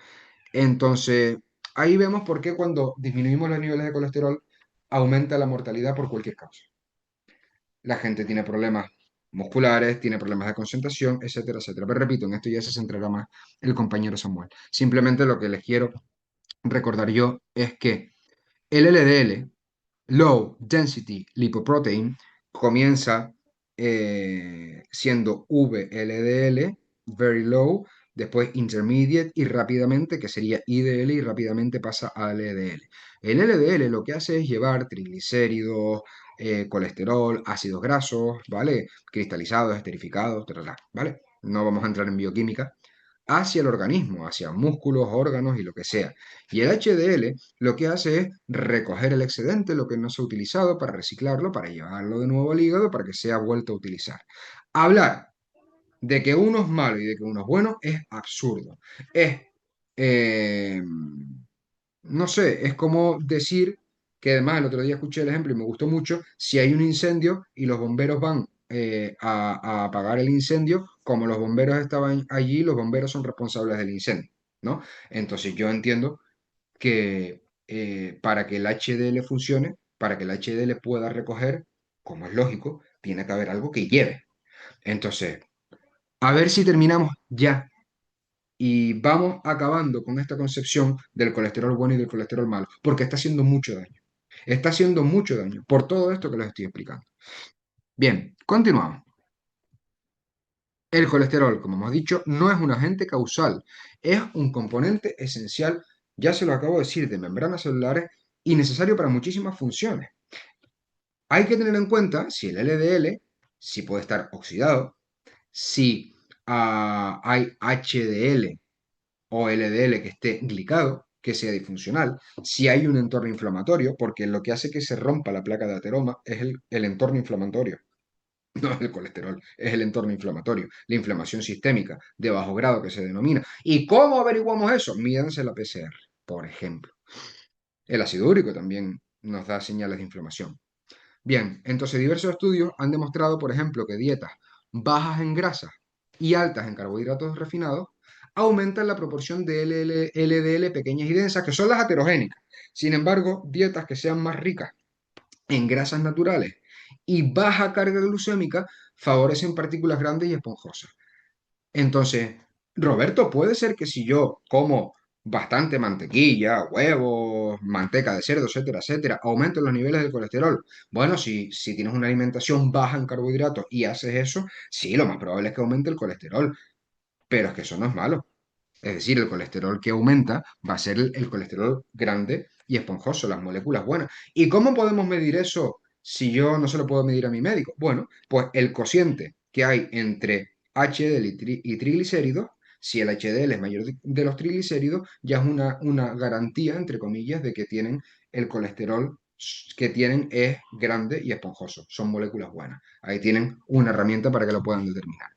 Entonces, ahí vemos por qué cuando disminuimos los niveles de colesterol aumenta la mortalidad por cualquier causa. La gente tiene problemas musculares, tiene problemas de concentración, etcétera, etcétera. Pero repito, en esto ya se centrará más el compañero Samuel. Simplemente lo que les quiero recordar yo es que el LDL, Low Density Lipoprotein, comienza siendo VLDL, Very Low, después Intermediate y rápidamente, que sería IDL, y rápidamente pasa a LDL. El LDL lo que hace es llevar triglicéridos, colesterol, ácidos grasos, ¿vale? Cristalizados, esterificados, ¿vale? No vamos a entrar en bioquímica, hacia el organismo, hacia músculos, órganos y lo que sea. Y el HDL lo que hace es recoger el excedente, lo que no se ha utilizado, para reciclarlo, para llevarlo de nuevo al hígado, para que sea vuelto a utilizar. Hablar de que uno es malo y de que uno es bueno es absurdo. Es, eh, no sé, es como decir que además el otro día escuché el ejemplo y me gustó mucho, si hay un incendio y los bomberos van a apagar el incendio, como los bomberos estaban allí, los bomberos son responsables del incendio, ¿no? Entonces yo entiendo que para que el HDL funcione, para que el HDL pueda recoger, como es lógico, tiene que haber algo que lleve. Entonces, a ver si terminamos ya y vamos acabando con esta concepción del colesterol bueno y del colesterol malo, porque está haciendo mucho daño. Está haciendo mucho daño por todo esto que les estoy explicando. Bien, continuamos. El colesterol, como hemos dicho, no es un agente causal, es un componente esencial, ya se lo acabo de decir, de membranas celulares y necesario para muchísimas funciones. Hay que tener en cuenta si el LDL, si puede estar oxidado, si hay HDL o LDL que esté glicado, que sea disfuncional, si hay un entorno inflamatorio, porque lo que hace que se rompa la placa de ateroma es el entorno inflamatorio. No es el colesterol, es el entorno inflamatorio, la inflamación sistémica de bajo grado que se denomina. ¿Y cómo averiguamos eso? Mídanse la PCR, por ejemplo. El ácido úrico también nos da señales de inflamación. Bien, entonces diversos estudios han demostrado, por ejemplo, que dietas bajas en grasa y altas en carbohidratos refinados aumentan la proporción de LDL pequeñas y densas, que son las aterogénicas. Sin embargo, dietas que sean más ricas en grasas naturales y baja carga glucémica favorecen partículas grandes y esponjosas. Entonces, Roberto, puede ser que si yo como bastante mantequilla, huevos, manteca de cerdo, etcétera, etcétera, aumenten los niveles de colesterol. Bueno, si tienes una alimentación baja en carbohidratos y haces eso, sí, lo más probable es que aumente el colesterol, pero es que eso no es malo. Es decir, el colesterol que aumenta va a ser el colesterol grande y esponjoso, las moléculas buenas. ¿Y cómo podemos medir eso si yo no se lo puedo medir a mi médico? Bueno, pues el cociente que hay entre HDL y triglicéridos, si el HDL es mayor de los triglicéridos, ya es una garantía, entre comillas, de que tienen el colesterol que tienen es grande y esponjoso. Son moléculas buenas. Ahí tienen una herramienta para que lo puedan determinar.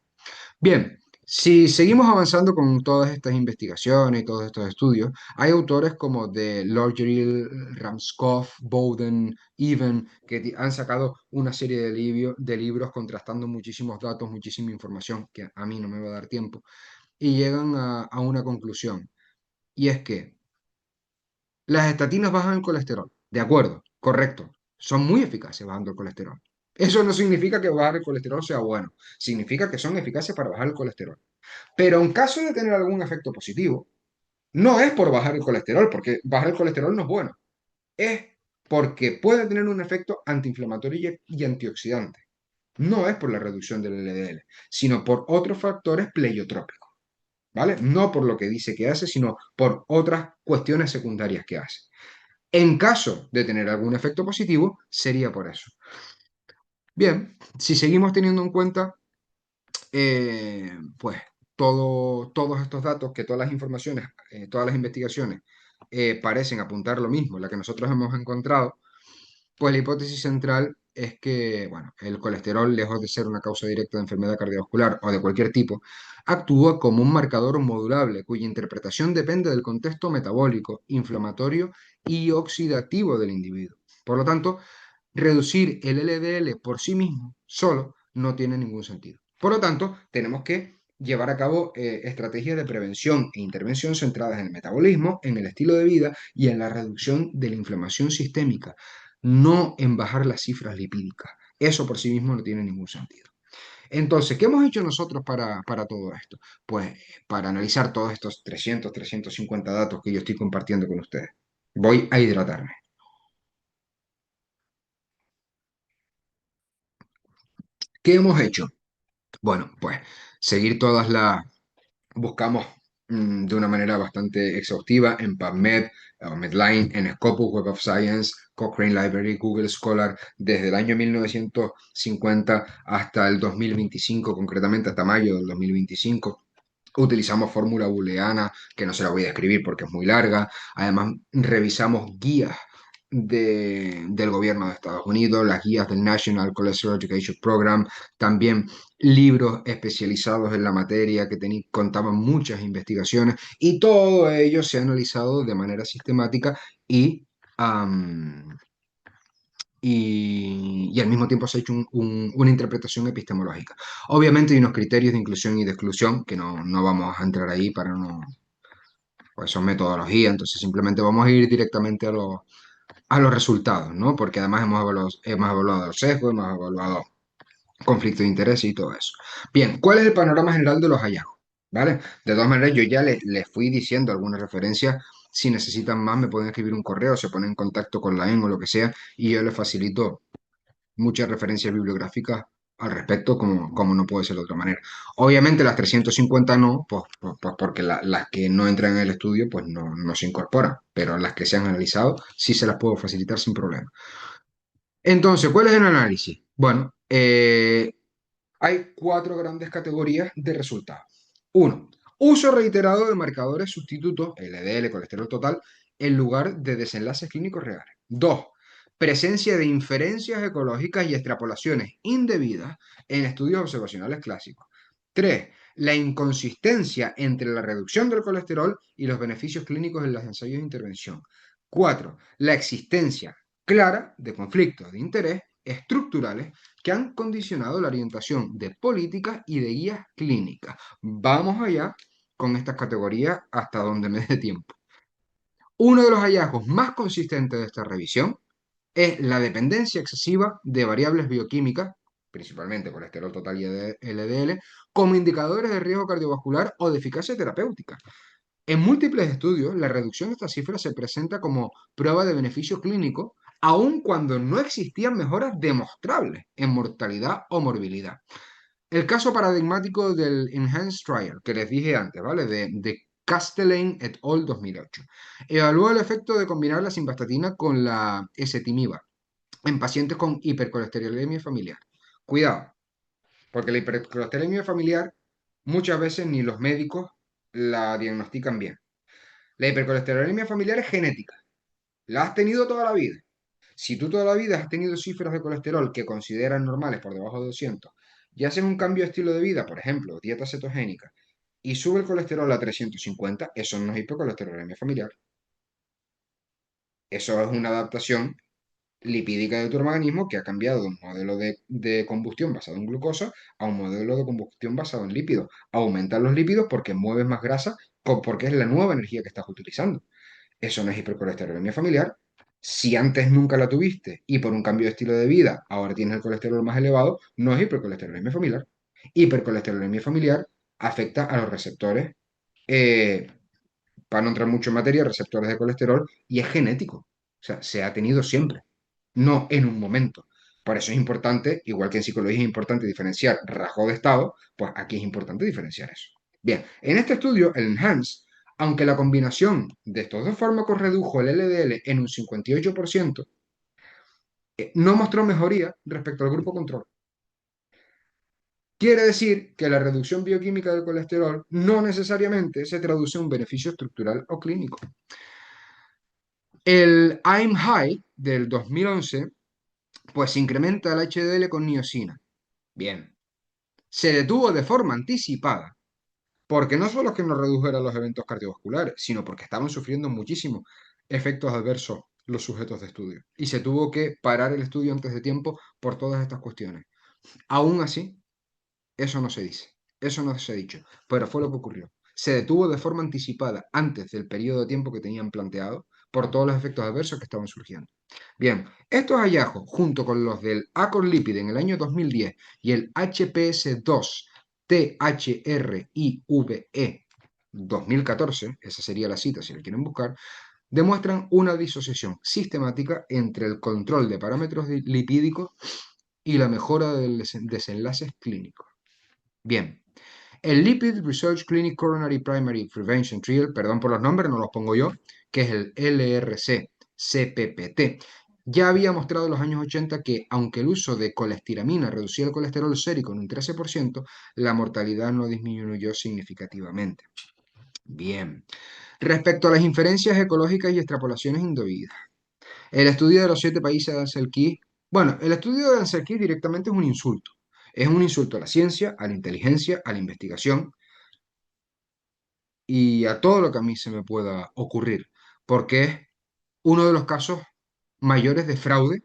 Bien, si seguimos avanzando con todas estas investigaciones y todos estos estudios, hay autores como de Lorgeril, Ramskov, Bowden, Even, que han sacado una serie de libros contrastando muchísimos datos, muchísima información, que a mí no me va a dar tiempo, y llegan a una conclusión, y es que las estatinas bajan el colesterol, de acuerdo, correcto, son muy eficaces bajando el colesterol. Eso no significa que bajar el colesterol sea bueno, significa que son eficaces para bajar el colesterol. Pero en caso de tener algún efecto positivo, no es por bajar el colesterol, porque bajar el colesterol no es bueno. Es porque puede tener un efecto antiinflamatorio y antioxidante. No es por la reducción del LDL, sino por otros factores pleiotrópicos, ¿vale? No por lo que dice que hace, sino por otras cuestiones secundarias que hace. En caso de tener algún efecto positivo, sería por eso. Bien, si seguimos teniendo en cuenta pues todos estos datos, que todas las informaciones, todas las investigaciones parecen apuntar lo mismo, la que nosotros hemos encontrado, pues la hipótesis central es que, bueno, el colesterol, lejos de ser una causa directa de enfermedad cardiovascular o de cualquier tipo, actúa como un marcador modulable cuya interpretación depende del contexto metabólico, inflamatorio y oxidativo del individuo. Por lo tanto, reducir el LDL por sí mismo, solo, no tiene ningún sentido. Por lo tanto, tenemos que llevar a cabo estrategias de prevención e intervención centradas en el metabolismo, en el estilo de vida y en la reducción de la inflamación sistémica, no en bajar las cifras lipídicas. Eso por sí mismo no tiene ningún sentido. Entonces, ¿qué hemos hecho nosotros para todo esto? Pues para analizar todos estos 350 datos que yo estoy compartiendo con ustedes. Voy a hidratarme. ¿Qué hemos hecho? Bueno, pues seguir todas las, buscamos de una manera bastante exhaustiva en PubMed, o Medline, en Scopus Web of Science, Cochrane Library, Google Scholar, desde el año 1950 hasta el 2025, concretamente hasta mayo del 2025. Utilizamos fórmula booleana, que no se la voy a describir porque es muy larga. Además, revisamos guías del gobierno de Estados Unidos, las guías del National Cholesterol Education Program, también libros especializados en la materia que contaban muchas investigaciones, y todo ello se ha analizado de manera sistemática y, am, y al mismo tiempo se ha hecho una interpretación epistemológica. Obviamente hay unos criterios de inclusión y de exclusión que no vamos a entrar ahí para no, pues son metodologías, entonces simplemente vamos a ir directamente a los resultados, ¿no? Porque además hemos evaluado los sesgos, hemos evaluado conflicto de interés y todo eso. Bien, ¿cuál es el panorama general de los hallazgos? ¿Vale? De todas maneras, yo ya les fui diciendo algunas referencias. Si necesitan más, me pueden escribir un correo, se ponen en contacto con la EN o lo que sea, y yo les facilito muchas referencias bibliográficas al respecto, como no puede ser de otra manera. Obviamente las 350 no, pues porque las que no entran en el estudio pues no se incorporan, pero las que se han analizado sí se las puedo facilitar sin problema. Entonces, ¿cuál es el análisis? Bueno, hay cuatro grandes categorías de resultados. Uno, Uso reiterado de marcadores sustitutos, LDL, colesterol total, en lugar de desenlaces clínicos reales. 2. Presencia de inferencias ecológicas y extrapolaciones indebidas en estudios observacionales clásicos. 3. La inconsistencia entre la reducción del colesterol y los beneficios clínicos en los ensayos de intervención. 4. La existencia clara de conflictos de interés estructurales que han condicionado la orientación de políticas y de guías clínicas. Vamos allá con estas categorías hasta donde me dé tiempo. Uno de los hallazgos más consistentes de esta revisión es la dependencia excesiva de variables bioquímicas, principalmente colesterol total y LDL, como indicadores de riesgo cardiovascular o de eficacia terapéutica. En múltiples estudios, la reducción de estas cifras se presenta como prueba de beneficio clínico, aun cuando no existían mejoras demostrables en mortalidad o morbilidad. El caso paradigmático del Enhanced Trial, que les dije antes, ¿vale? De Castellane et al. 2008. Evaluó el efecto de combinar la simvastatina con la ezetimiba en pacientes con hipercolesterolemia familiar. Cuidado, porque la hipercolesterolemia familiar muchas veces ni los médicos la diagnostican bien. La hipercolesterolemia familiar es genética. La has tenido toda la vida. Si tú toda la vida has tenido cifras de colesterol que consideras normales por debajo de 200 y haces un cambio de estilo de vida, por ejemplo, dieta cetogénica, y sube el colesterol a 350, eso no es hipercolesterolemia familiar. Eso es una adaptación lipídica de tu organismo que ha cambiado de un modelo de combustión basado en glucosa a un modelo de combustión basado en lípidos. Aumentan los lípidos porque mueves más grasa, porque es la nueva energía que estás utilizando. Eso no es hipercolesterolemia familiar. Si antes nunca la tuviste y por un cambio de estilo de vida ahora tienes el colesterol más elevado, no es hipercolesterolemia familiar. Hipercolesterolemia familiar afecta a los receptores, eh, para no entrar mucho en materia, receptores de colesterol, y es genético. O sea, se ha tenido siempre, no en un momento. Por eso es importante, igual que en psicología es importante diferenciar rasgo de estado, pues aquí es importante diferenciar eso. Bien, en este estudio, el ENHANCE, aunque la combinación de estos dos fármacos redujo el LDL en un 58%, no mostró mejoría respecto al grupo control. Quiere decir que la reducción bioquímica del colesterol no necesariamente se traduce en un beneficio estructural o clínico. El I'm High del 2011, pues incrementa el HDL con niacina. Bien, se detuvo de forma anticipada, porque no solo es que no redujera los eventos cardiovasculares, sino porque estaban sufriendo muchísimos efectos adversos los sujetos de estudio. Y se tuvo que parar el estudio antes de tiempo por todas estas cuestiones. Aún así, eso no se dice, eso no se ha dicho, pero fue lo que ocurrió. Se detuvo de forma anticipada antes del periodo de tiempo que tenían planteado por todos los efectos adversos que estaban surgiendo. Bien, estos hallazgos, junto con los del Acor-Lipid en el año 2010 y el HPS2 THRIVE 2014, esa sería la cita si la quieren buscar, demuestran una disociación sistemática entre el control de parámetros lipídicos y la mejora de desenlaces clínicos. Bien, el Lipid Research Clinic Coronary Primary Prevention Trial, perdón por los nombres, no los pongo yo, que es el LRC-CPPT, ya había mostrado en los años 80 que, aunque el uso de colestiramina reducía el colesterol sérico en un 13%, la mortalidad no disminuyó significativamente. Bien, respecto a las inferencias ecológicas y extrapolaciones indebidas, el estudio de los 7 países de Ansel-Keys, bueno, el estudio de Ansel-Keys directamente es un insulto. Es un insulto a la ciencia, a la inteligencia, a la investigación y a todo lo que a mí se me pueda ocurrir, porque es uno de los casos mayores de fraude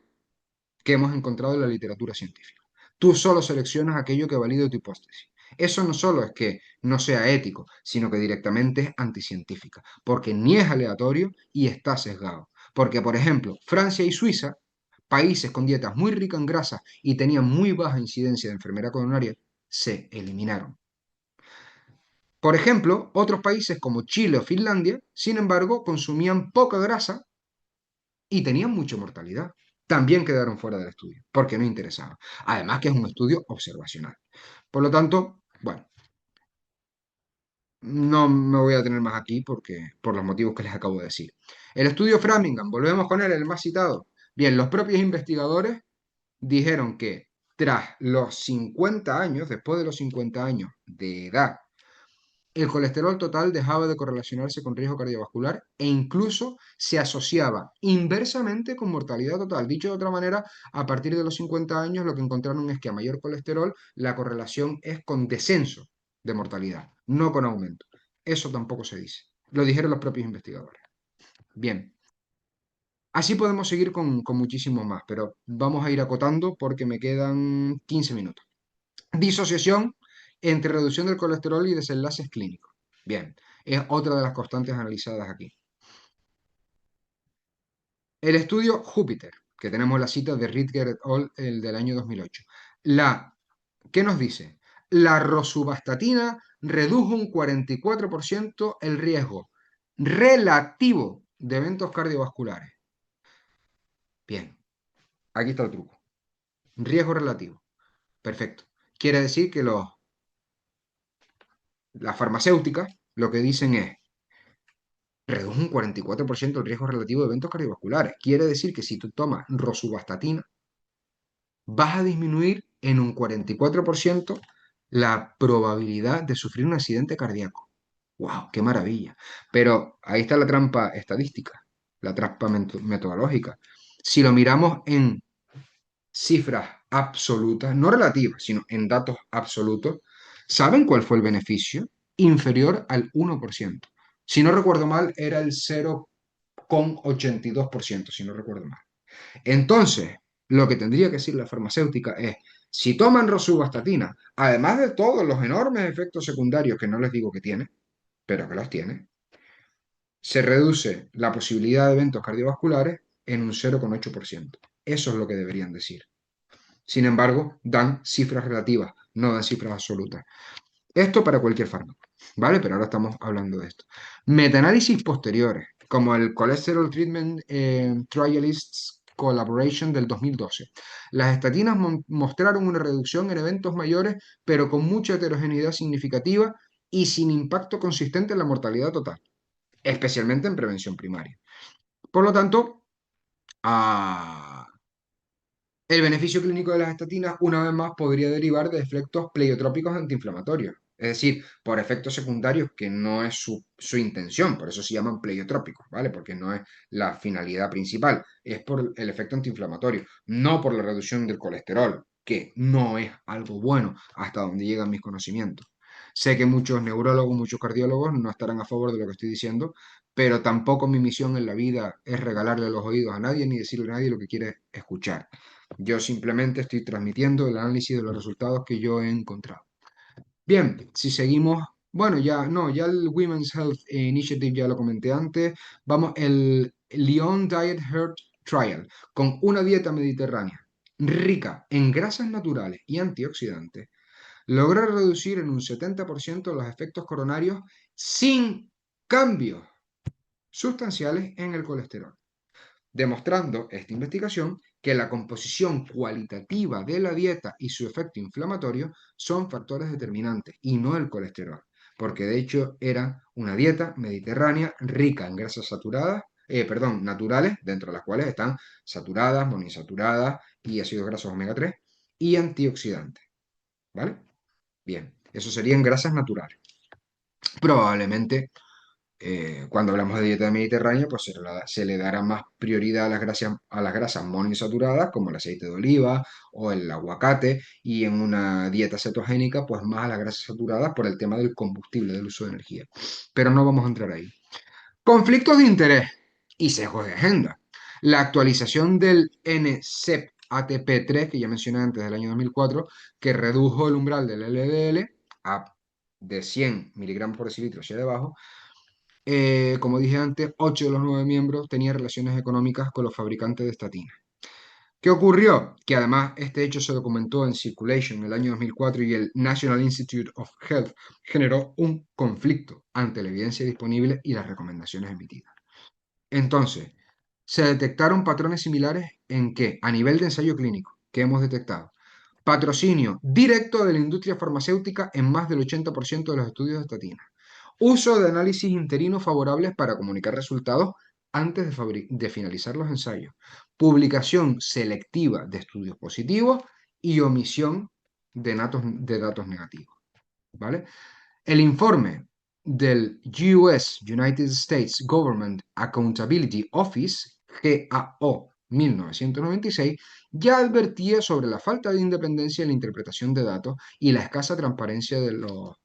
que hemos encontrado en la literatura científica. Tú solo seleccionas aquello que valide tu hipótesis. Eso no solo es que no sea ético, sino que directamente es anticientífica, porque ni es aleatorio y está sesgado. Porque, por ejemplo, Francia y Suiza, países con dietas muy ricas en grasa y tenían muy baja incidencia de enfermedad coronaria, se eliminaron. Por ejemplo, otros países como Chile o Finlandia, sin embargo, consumían poca grasa y tenían mucha mortalidad. También quedaron fuera del estudio, porque no interesaba. Además que es un estudio observacional. Por lo tanto, bueno, no me voy a tener más aquí porque, por los motivos que les acabo de decir. El estudio Framingham, volvemos con él, el más citado. Bien, los propios investigadores dijeron que tras los 50 años, después de los 50 años de edad el colesterol total dejaba de correlacionarse con riesgo cardiovascular e incluso se asociaba inversamente con mortalidad total. Dicho de otra manera, a partir de los 50 años lo que encontraron es que a mayor colesterol la correlación es con descenso de mortalidad, no con aumento. Eso tampoco se dice. Lo dijeron los propios investigadores. Bien, así podemos seguir con muchísimo más, pero vamos a ir acotando porque me quedan 15 minutos. Disociación entre reducción del colesterol y desenlaces clínicos. Bien, es otra de las constantes analizadas aquí. El estudio Júpiter, que tenemos la cita de Ritger et al. El del año 2008. ¿Qué nos dice? La rosuvastatina redujo un 44% el riesgo relativo de eventos cardiovasculares. Bien, aquí está el truco. Riesgo relativo. Perfecto. Quiere decir que las farmacéuticas lo que dicen es, reduce un 44% el riesgo relativo de eventos cardiovasculares. Quiere decir que si tú tomas rosuvastatina, vas a disminuir en un 44% la probabilidad de sufrir un accidente cardíaco. ¡Wow! ¡Qué maravilla! Pero ahí está la trampa estadística, la trampa metodológica. Si lo miramos en cifras absolutas, no relativas, sino en datos absolutos, ¿saben cuál fue el beneficio? Inferior al 1%. Si no recuerdo mal, era el 0,82%, si no recuerdo mal. Entonces, lo que tendría que decir la farmacéutica es, si toman rosuvastatina, además de todos los enormes efectos secundarios que no les digo que tiene, pero que los tiene, se reduce la posibilidad de eventos cardiovasculares en un 0,8%. Eso es lo que deberían decir. Sin embargo, dan cifras relativas, no dan cifras absolutas. Esto para cualquier fármaco, ¿vale? Pero ahora estamos hablando de esto. Metaanálisis posteriores, como el Cholesterol Treatment Trialists Collaboration del 2012. Las estatinas mostraron una reducción en eventos mayores, pero con mucha heterogeneidad significativa y sin impacto consistente en la mortalidad total, especialmente en prevención primaria. Por lo tanto, a el beneficio clínico de las estatinas, una vez más, podría derivar de efectos pleiotrópicos antiinflamatorios, es decir, por efectos secundarios que no es su intención, por eso se llaman pleiotrópicos, ¿vale? Porque no es la finalidad principal, es por el efecto antiinflamatorio, no por la reducción del colesterol, que no es algo bueno hasta donde llegan mis conocimientos. Sé que muchos neurólogos, muchos cardiólogos no estarán a favor de lo que estoy diciendo, pero tampoco mi misión en la vida es regalarle los oídos a nadie ni decirle a nadie lo que quiere escuchar. Yo simplemente estoy transmitiendo el análisis de los resultados que yo he encontrado. Bien, si seguimos, bueno, ya no, ya el Women's Health Initiative ya lo comenté antes. Vamos, el Lyon Diet Heart Trial, con una dieta mediterránea rica en grasas naturales y antioxidantes, logra reducir en un 70% los efectos coronarios sin cambios sustanciales en el colesterol, demostrando esta investigación que la composición cualitativa de la dieta y su efecto inflamatorio son factores determinantes y no el colesterol, porque de hecho era una dieta mediterránea rica en grasas saturadas, naturales, dentro de las cuales están saturadas, monoinsaturadas y ácidos grasos omega 3 y antioxidantes, ¿vale? Bien, eso serían grasas naturales. Probablemente cuando hablamos de dieta mediterránea, pues se le dará más prioridad a las grasas monoinsaturadas, como el aceite de oliva o el aguacate, y en una dieta cetogénica, pues más a las grasas saturadas por el tema del combustible, del uso de energía. Pero no vamos a entrar ahí. Conflictos de interés y sesgos de agenda. La actualización del NCEP ATP3, que ya mencioné antes del año 2004, que redujo el umbral del LDL de 100 miligramos por decilitro hacia debajo, como dije antes, 8 de los 9 miembros tenían relaciones económicas con los fabricantes de estatinas. ¿Qué ocurrió? Que además este hecho se documentó en Circulation en el año 2004 y el National Institute of Health generó un conflicto ante la evidencia disponible y las recomendaciones emitidas. Entonces, se detectaron patrones similares en que, a nivel de ensayo clínico, que hemos detectado, patrocinio directo de la industria farmacéutica en más del 80% de los estudios de estatinas. Uso de análisis interinos favorables para comunicar resultados antes de finalizar los ensayos. Publicación selectiva de estudios positivos y omisión de datos negativos. ¿Vale? El informe del US, United States Government Accountability Office, GAO 1996, ya advertía sobre la falta de independencia en la interpretación de datos y la escasa transparencia en los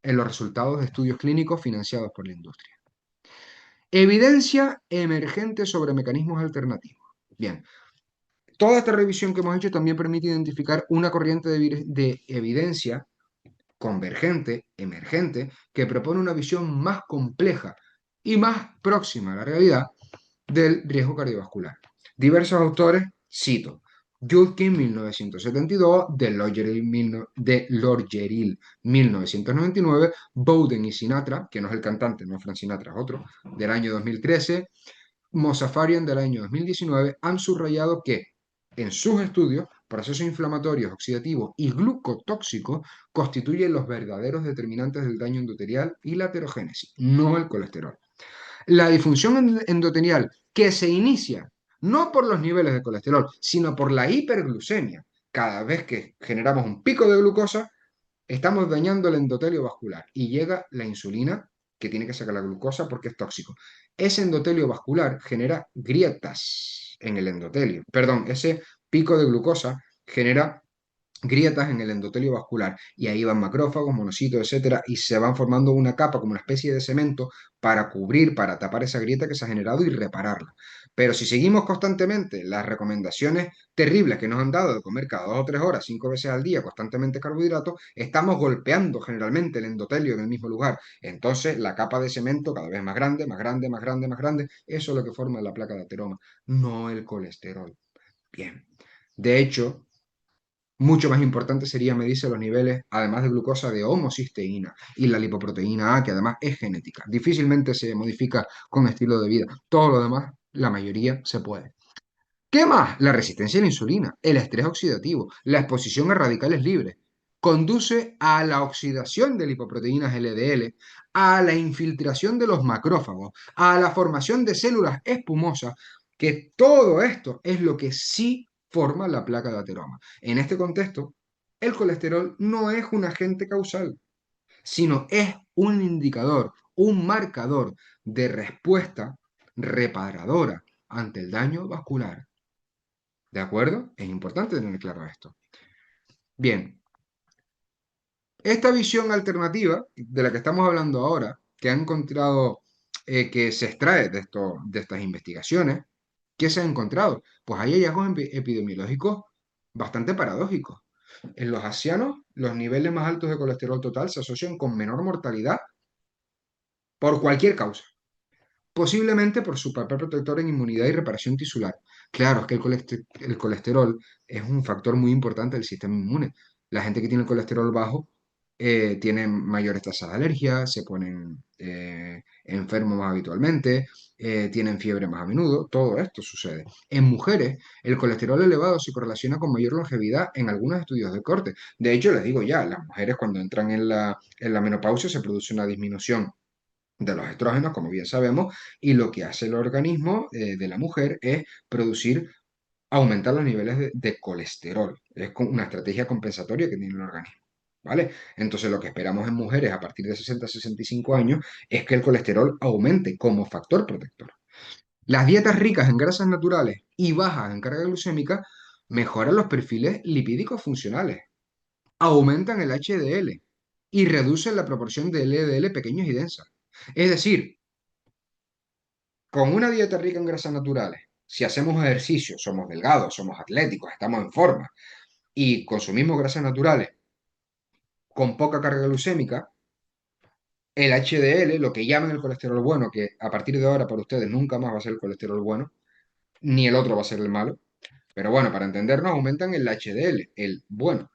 resultados de estudios clínicos financiados por la industria. Evidencia emergente sobre mecanismos alternativos. Bien, toda esta revisión que hemos hecho también permite identificar una corriente de evidencia convergente, emergente, que propone una visión más compleja y más próxima a la realidad del riesgo cardiovascular. Diversos autores, cito, Judkin 1972, de Lorgeril 1999, Bowden y Sinatra, que no es el cantante, no es Frank Sinatra, es otro, del año 2013, Mozaffarian del año 2019, han subrayado que en sus estudios, procesos inflamatorios, oxidativos y glucotóxicos constituyen los verdaderos determinantes del daño endotelial y la aterogénesis, no el colesterol. La disfunción endotelial que se inicia no por los niveles de colesterol, sino por la hiperglucemia. Cada vez que generamos un pico de glucosa, estamos dañando el endotelio vascular y llega la insulina que tiene que sacar la glucosa porque es tóxico. Ese endotelio vascular genera grietas en el endotelio. Perdón, ese pico de glucosa genera grietas en el endotelio vascular y ahí van macrófagos, monocitos, etcétera, y se van formando una capa como una especie de cemento para cubrir, para tapar esa grieta que se ha generado y repararla. Pero si seguimos constantemente las recomendaciones terribles que nos han dado de comer cada 2 o 3 horas, 5 veces al día, constantemente carbohidratos, estamos golpeando generalmente el endotelio en el mismo lugar. Entonces, la capa de cemento cada vez más grande, más grande, más grande, más grande, eso es lo que forma la placa de ateroma, no el colesterol. Bien. De hecho, mucho más importante sería medirse los niveles, además de glucosa, de homocisteína y la lipoproteína A, que además es genética. Difícilmente se modifica con estilo de vida. Todo lo demás, la mayoría, se puede. ¿Qué más? La resistencia a la insulina, el estrés oxidativo, la exposición a radicales libres. Conduce a la oxidación de lipoproteínas LDL, a la infiltración de los macrófagos, a la formación de células espumosas, que todo esto es lo que sí forma la placa de ateroma. En este contexto, el colesterol no es un agente causal, sino es un indicador, un marcador de respuesta reparadora ante el daño vascular. ¿De acuerdo? Es importante tener claro esto. Bien, esta visión alternativa de la que estamos hablando ahora, que ha encontrado, que se extrae de estas investigaciones, ¿qué se ha encontrado? Pues hay hallazgos epidemiológicos bastante paradójicos. En los ancianos, los niveles más altos de colesterol total se asocian con menor mortalidad por cualquier causa, posiblemente por su papel protector en inmunidad y reparación tisular. Claro, es que el colesterol es un factor muy importante del sistema inmune. La gente que tiene el colesterol bajo tiene mayores tasas de alergia, se ponen enfermos más habitualmente, tienen fiebre más a menudo, todo esto sucede. En mujeres, el colesterol elevado se correlaciona con mayor longevidad en algunos estudios de corte. De hecho, les digo ya, las mujeres cuando entran en la menopausia se produce una disminución de los estrógenos, como bien sabemos, y lo que hace el organismo de la mujer es producir, aumentar los niveles de colesterol. Es una estrategia compensatoria que tiene el organismo. ¿Vale? Entonces lo que esperamos en mujeres a partir de 60 a 65 años es que el colesterol aumente como factor protector. Las dietas ricas en grasas naturales y bajas en carga glucémica mejoran los perfiles lipídicos funcionales, aumentan el HDL y reducen la proporción de LDL pequeños y densas. Es decir, con una dieta rica en grasas naturales, si hacemos ejercicio, somos delgados, somos atléticos, estamos en forma y consumimos grasas naturales con poca carga glucémica, el HDL, lo que llaman el colesterol bueno, que a partir de ahora para ustedes nunca más va a ser el colesterol bueno, ni el otro va a ser el malo, pero bueno, para entendernos, aumentan el HDL, el bueno,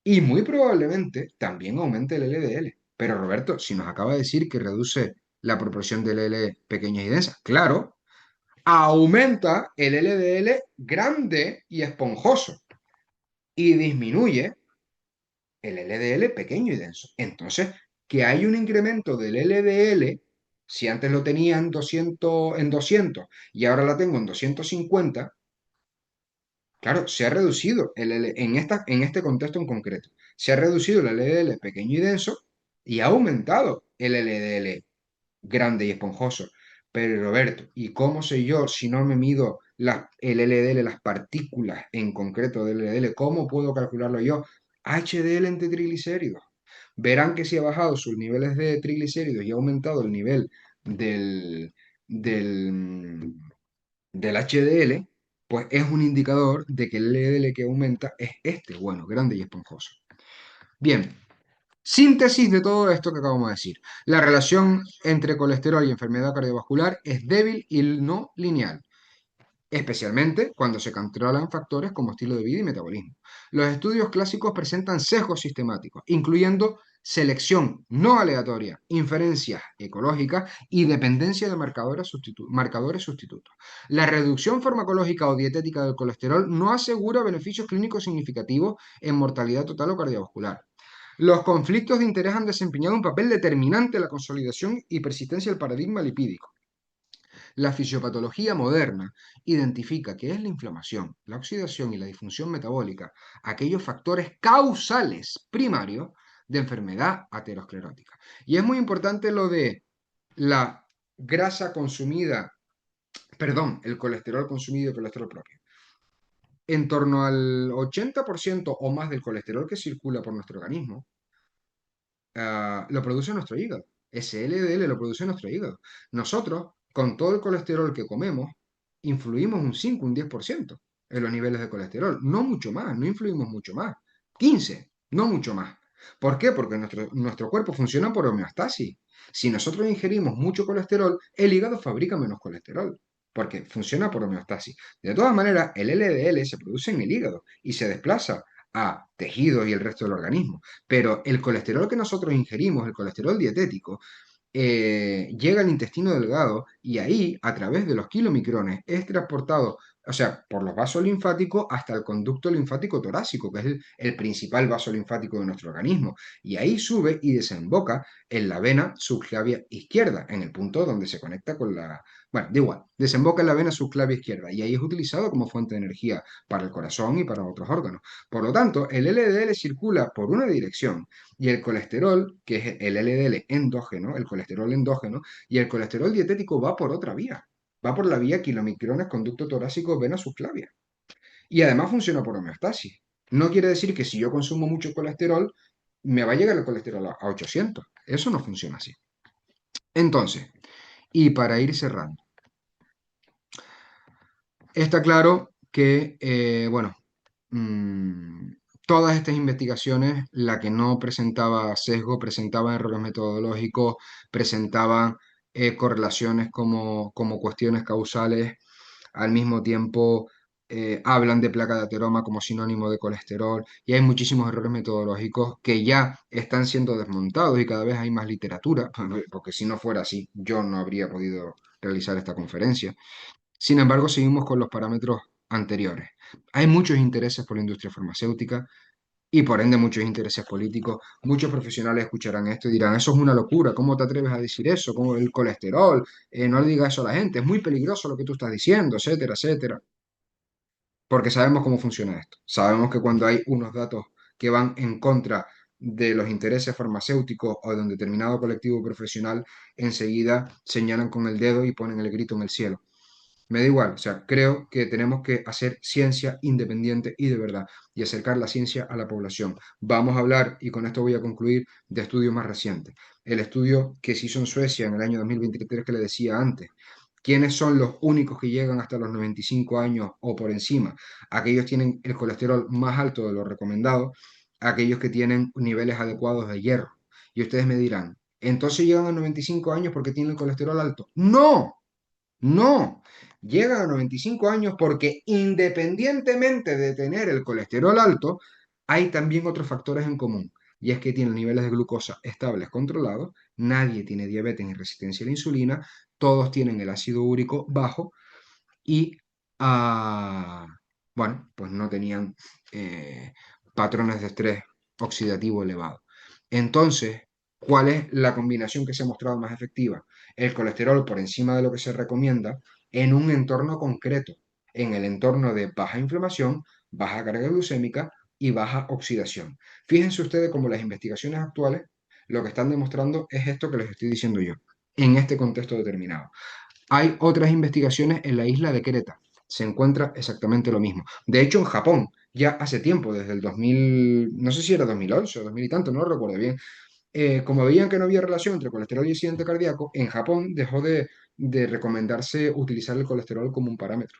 y muy probablemente también aumente el LDL. Pero Roberto, si nos acaba de decir que reduce la proporción de LDL pequeñas y densas, claro, aumenta el LDL grande y esponjoso y disminuye el LDL pequeño y denso. Entonces, que hay un incremento del LDL, si antes lo tenía en 200 y ahora la tengo en 250, claro, se ha reducido en este contexto en concreto, se ha reducido el LDL pequeño y denso y ha aumentado el LDL grande y esponjoso. Pero Roberto, ¿y cómo sé yo si no me mido el LDL, las partículas en concreto del LDL? ¿Cómo puedo calcularlo yo? HDL entre triglicéridos. Verán que si ha bajado sus niveles de triglicéridos y ha aumentado el nivel del, del, del HDL, pues es un indicador de que el LDL que aumenta es este, bueno, grande y esponjoso. Bien, síntesis de todo esto que acabamos de decir. La relación entre colesterol y enfermedad cardiovascular es débil y no lineal, especialmente cuando se controlan factores como estilo de vida y metabolismo. Los estudios clásicos presentan sesgos sistemáticos, incluyendo selección no aleatoria, inferencias ecológicas y dependencia de marcadores sustitutos. La reducción farmacológica o dietética del colesterol no asegura beneficios clínicos significativos en mortalidad total o cardiovascular. Los conflictos de interés han desempeñado un papel determinante en la consolidación y persistencia del paradigma lipídico. La fisiopatología moderna identifica qué es la inflamación, la oxidación y la disfunción metabólica, aquellos factores causales primarios de enfermedad aterosclerótica. Y es muy importante lo de la grasa consumida, perdón, el colesterol consumido y el colesterol propio. En torno al 80% o más del colesterol que circula por nuestro organismo lo produce nuestro hígado. Ese LDL lo produce nuestro hígado. Nosotros, con todo el colesterol que comemos, influimos un 5, un 10% en los niveles de colesterol. No mucho más, no influimos mucho más. 15, no mucho más. ¿Por qué? Porque nuestro cuerpo funciona por homeostasis. Si nosotros ingerimos mucho colesterol, el hígado fabrica menos colesterol, porque funciona por homeostasis. De todas maneras, el LDL se produce en el hígado y se desplaza a tejidos y el resto del organismo. Pero el colesterol que nosotros ingerimos, el colesterol dietético, llega al intestino delgado y ahí, a través de los kilomicrones, es transportado, o sea, por los vasos linfáticos hasta el conducto linfático torácico, que es el principal vaso linfático de nuestro organismo. Y ahí sube y desemboca en la vena subclavia izquierda, en el punto donde se conecta con la... Bueno, da igual, desemboca en la vena subclavia izquierda y ahí es utilizado como fuente de energía para el corazón y para otros órganos. Por lo tanto, el LDL circula por una dirección y el colesterol, que es el LDL endógeno, el colesterol endógeno, y el colesterol dietético va por otra vía. Va por la vía kilomicrones, conducto torácico, vena subclavia. Y además funciona por homeostasis. No quiere decir que si yo consumo mucho colesterol, me va a llegar el colesterol a 800. Eso no funciona así. Entonces, y para ir cerrando, está claro que, bueno, mm, todas estas investigaciones, la que no presentaba sesgo, presentaba errores metodológicos, presentaba correlaciones como cuestiones causales, al mismo tiempo hablan de placa de ateroma como sinónimo de colesterol, y hay muchísimos errores metodológicos que ya están siendo desmontados y cada vez hay más literatura, porque si no fuera así, yo no habría podido realizar esta conferencia. Sin embargo, seguimos con los parámetros anteriores. Hay muchos intereses por la industria farmacéutica y por ende muchos intereses políticos. Muchos profesionales escucharán esto y dirán, eso es una locura, ¿cómo te atreves a decir eso? ¿Cómo el colesterol? No le digas eso a la gente, es muy peligroso lo que tú estás diciendo, etcétera, etcétera. Porque sabemos cómo funciona esto. Sabemos que cuando hay unos datos que van en contra de los intereses farmacéuticos o de un determinado colectivo profesional, enseguida señalan con el dedo y ponen el grito en el cielo. Me da igual, o sea, creo que tenemos que hacer ciencia independiente y de verdad y acercar la ciencia a la población. Vamos a hablar, y con esto voy a concluir, de estudios más recientes. El estudio que se hizo en Suecia en el año 2023 que le decía antes. ¿Quiénes son los únicos que llegan hasta los 95 años o por encima? Aquellos tienen el colesterol más alto de lo recomendado, aquellos que tienen niveles adecuados de hierro. Y ustedes me dirán, ¿entonces llegan a 95 años porque tienen el colesterol alto? No, no, llegan a 95 años porque independientemente de tener el colesterol alto, hay también otros factores en común. Y es que tienen niveles de glucosa estables, controlados, nadie tiene diabetes ni resistencia a la insulina, todos tienen el ácido úrico bajo y, ah, bueno, pues no tenían eh, patrones de estrés oxidativo elevado. Entonces, ¿cuál es la combinación que se ha mostrado más efectiva? El colesterol por encima de lo que se recomienda en un entorno concreto, en el entorno de baja inflamación, baja carga glucémica y baja oxidación. Fíjense ustedes cómo las investigaciones actuales Lo que están demostrando es esto que les estoy diciendo yo, en este contexto determinado. Hay otras investigaciones en la isla de Creta. Se encuentra exactamente lo mismo. De hecho, en Japón, ya hace tiempo, desde el 2000, no sé si era 2011 o 2000 y tanto, no lo recuerdo bien, como veían que no había relación entre colesterol y accidente cardíaco, en Japón dejó de recomendarse utilizar el colesterol como un parámetro.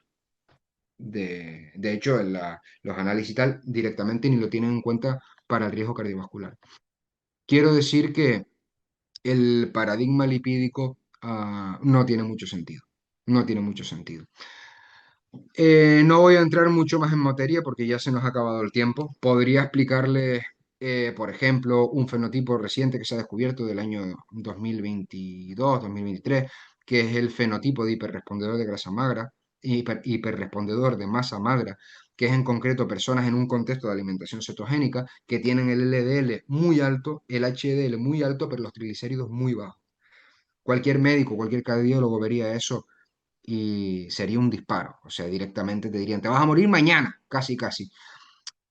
De hecho, los análisis y tal directamente ni lo tienen en cuenta para el riesgo cardiovascular. Quiero decir que el paradigma lipídico no tiene mucho sentido. No tiene mucho sentido. No voy a entrar mucho más en materia porque ya se nos ha acabado el tiempo. Podría explicarles, por ejemplo, un fenotipo reciente que se ha descubierto del año 2022-2023, que es el fenotipo de hiperrespondedor de grasa magra, hiperrespondedor de masa magra, que es en concreto personas en un contexto de alimentación cetogénica que tienen el LDL muy alto, el HDL muy alto, pero los triglicéridos muy bajos. Cualquier médico, cualquier cardiólogo vería eso y sería un disparo. O sea, directamente te dirían, te vas a morir mañana, casi, casi.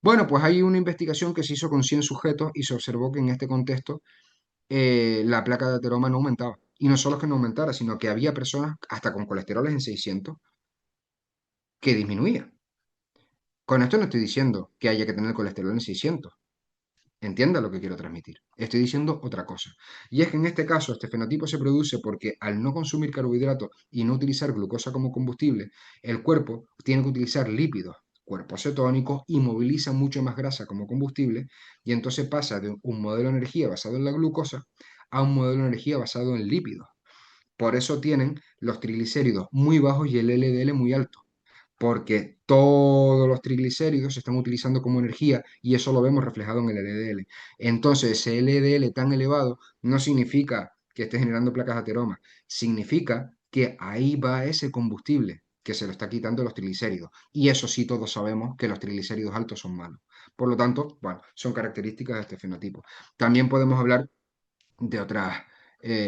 Bueno, pues hay una investigación que se hizo con 100 sujetos y se observó que en este contexto la placa de ateroma no aumentaba. Y no solo que no aumentara, sino que había personas hasta con colesteroles en 600 que disminuían. Con esto no estoy diciendo que haya que tener colesterol en 600. Entienda lo que quiero transmitir. Estoy diciendo otra cosa. Y es que en este caso este fenotipo se produce porque al no consumir carbohidratos y no utilizar glucosa como combustible, el cuerpo tiene que utilizar lípidos, cuerpos cetónicos, y moviliza mucho más grasa como combustible y entonces pasa de un modelo de energía basado en la glucosa a un modelo de energía basado en lípidos. Por eso tienen los triglicéridos muy bajos y el LDL muy alto, porque todos los triglicéridos se están utilizando como energía y eso lo vemos reflejado en el LDL. Entonces, ese LDL tan elevado no significa que esté generando placas de ateroma, significa que ahí va ese combustible que se lo está quitando los triglicéridos. Y eso sí todos sabemos que los triglicéridos altos son malos. Por lo tanto, bueno, son características de este fenotipo. También podemos hablar de otras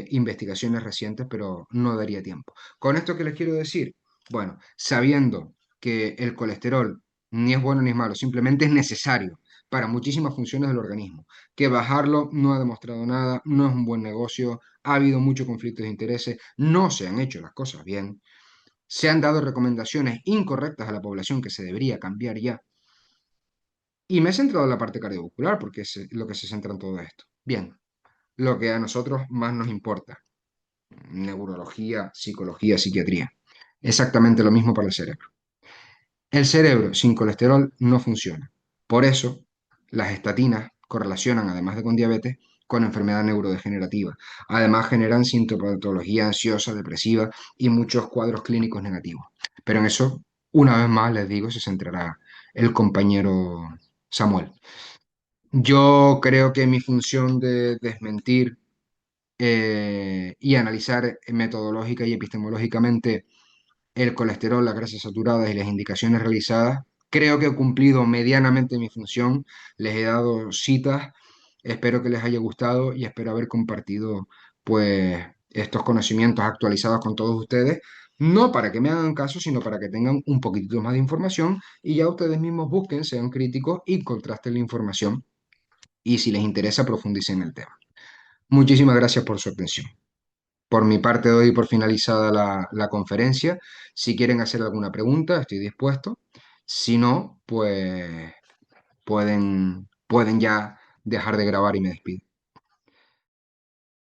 investigaciones recientes, pero no daría tiempo. ¿Con esto qué les quiero decir? Bueno, sabiendo que el colesterol ni es bueno ni es malo, simplemente es necesario para muchísimas funciones del organismo, que bajarlo no ha demostrado nada, no es un buen negocio, ha habido muchos conflictos de intereses, no se han hecho las cosas bien, se han dado recomendaciones incorrectas a la población que se debería cambiar ya, y me he centrado en la parte cardiovascular porque es lo que se centra en todo esto. Bien, lo que a nosotros más nos importa, neurología, psicología, psiquiatría. Exactamente lo mismo para el cerebro. El cerebro sin colesterol no funciona. Por eso, las estatinas correlacionan, además de con diabetes, con enfermedad neurodegenerativa. Además, generan sintomatología ansiosa, depresiva y muchos cuadros clínicos negativos. Pero en eso, una vez más, les digo, se centrará el compañero Samuel. Yo creo que mi función de desmentir y analizar metodológica y epistemológicamente el colesterol, las grasas saturadas y las indicaciones realizadas. Creo que he cumplido medianamente mi función, les he dado citas, espero que les haya gustado y espero haber compartido pues estos conocimientos actualizados con todos ustedes, no para que me hagan caso, sino para que tengan un poquitito más de información y ya ustedes mismos busquen, sean críticos y contrasten la información y si les interesa profundicen en el tema. Muchísimas gracias por su atención. Por mi parte, doy por finalizada la conferencia. Si quieren hacer alguna pregunta, estoy dispuesto. Si no, pues pueden ya dejar de grabar y me despido.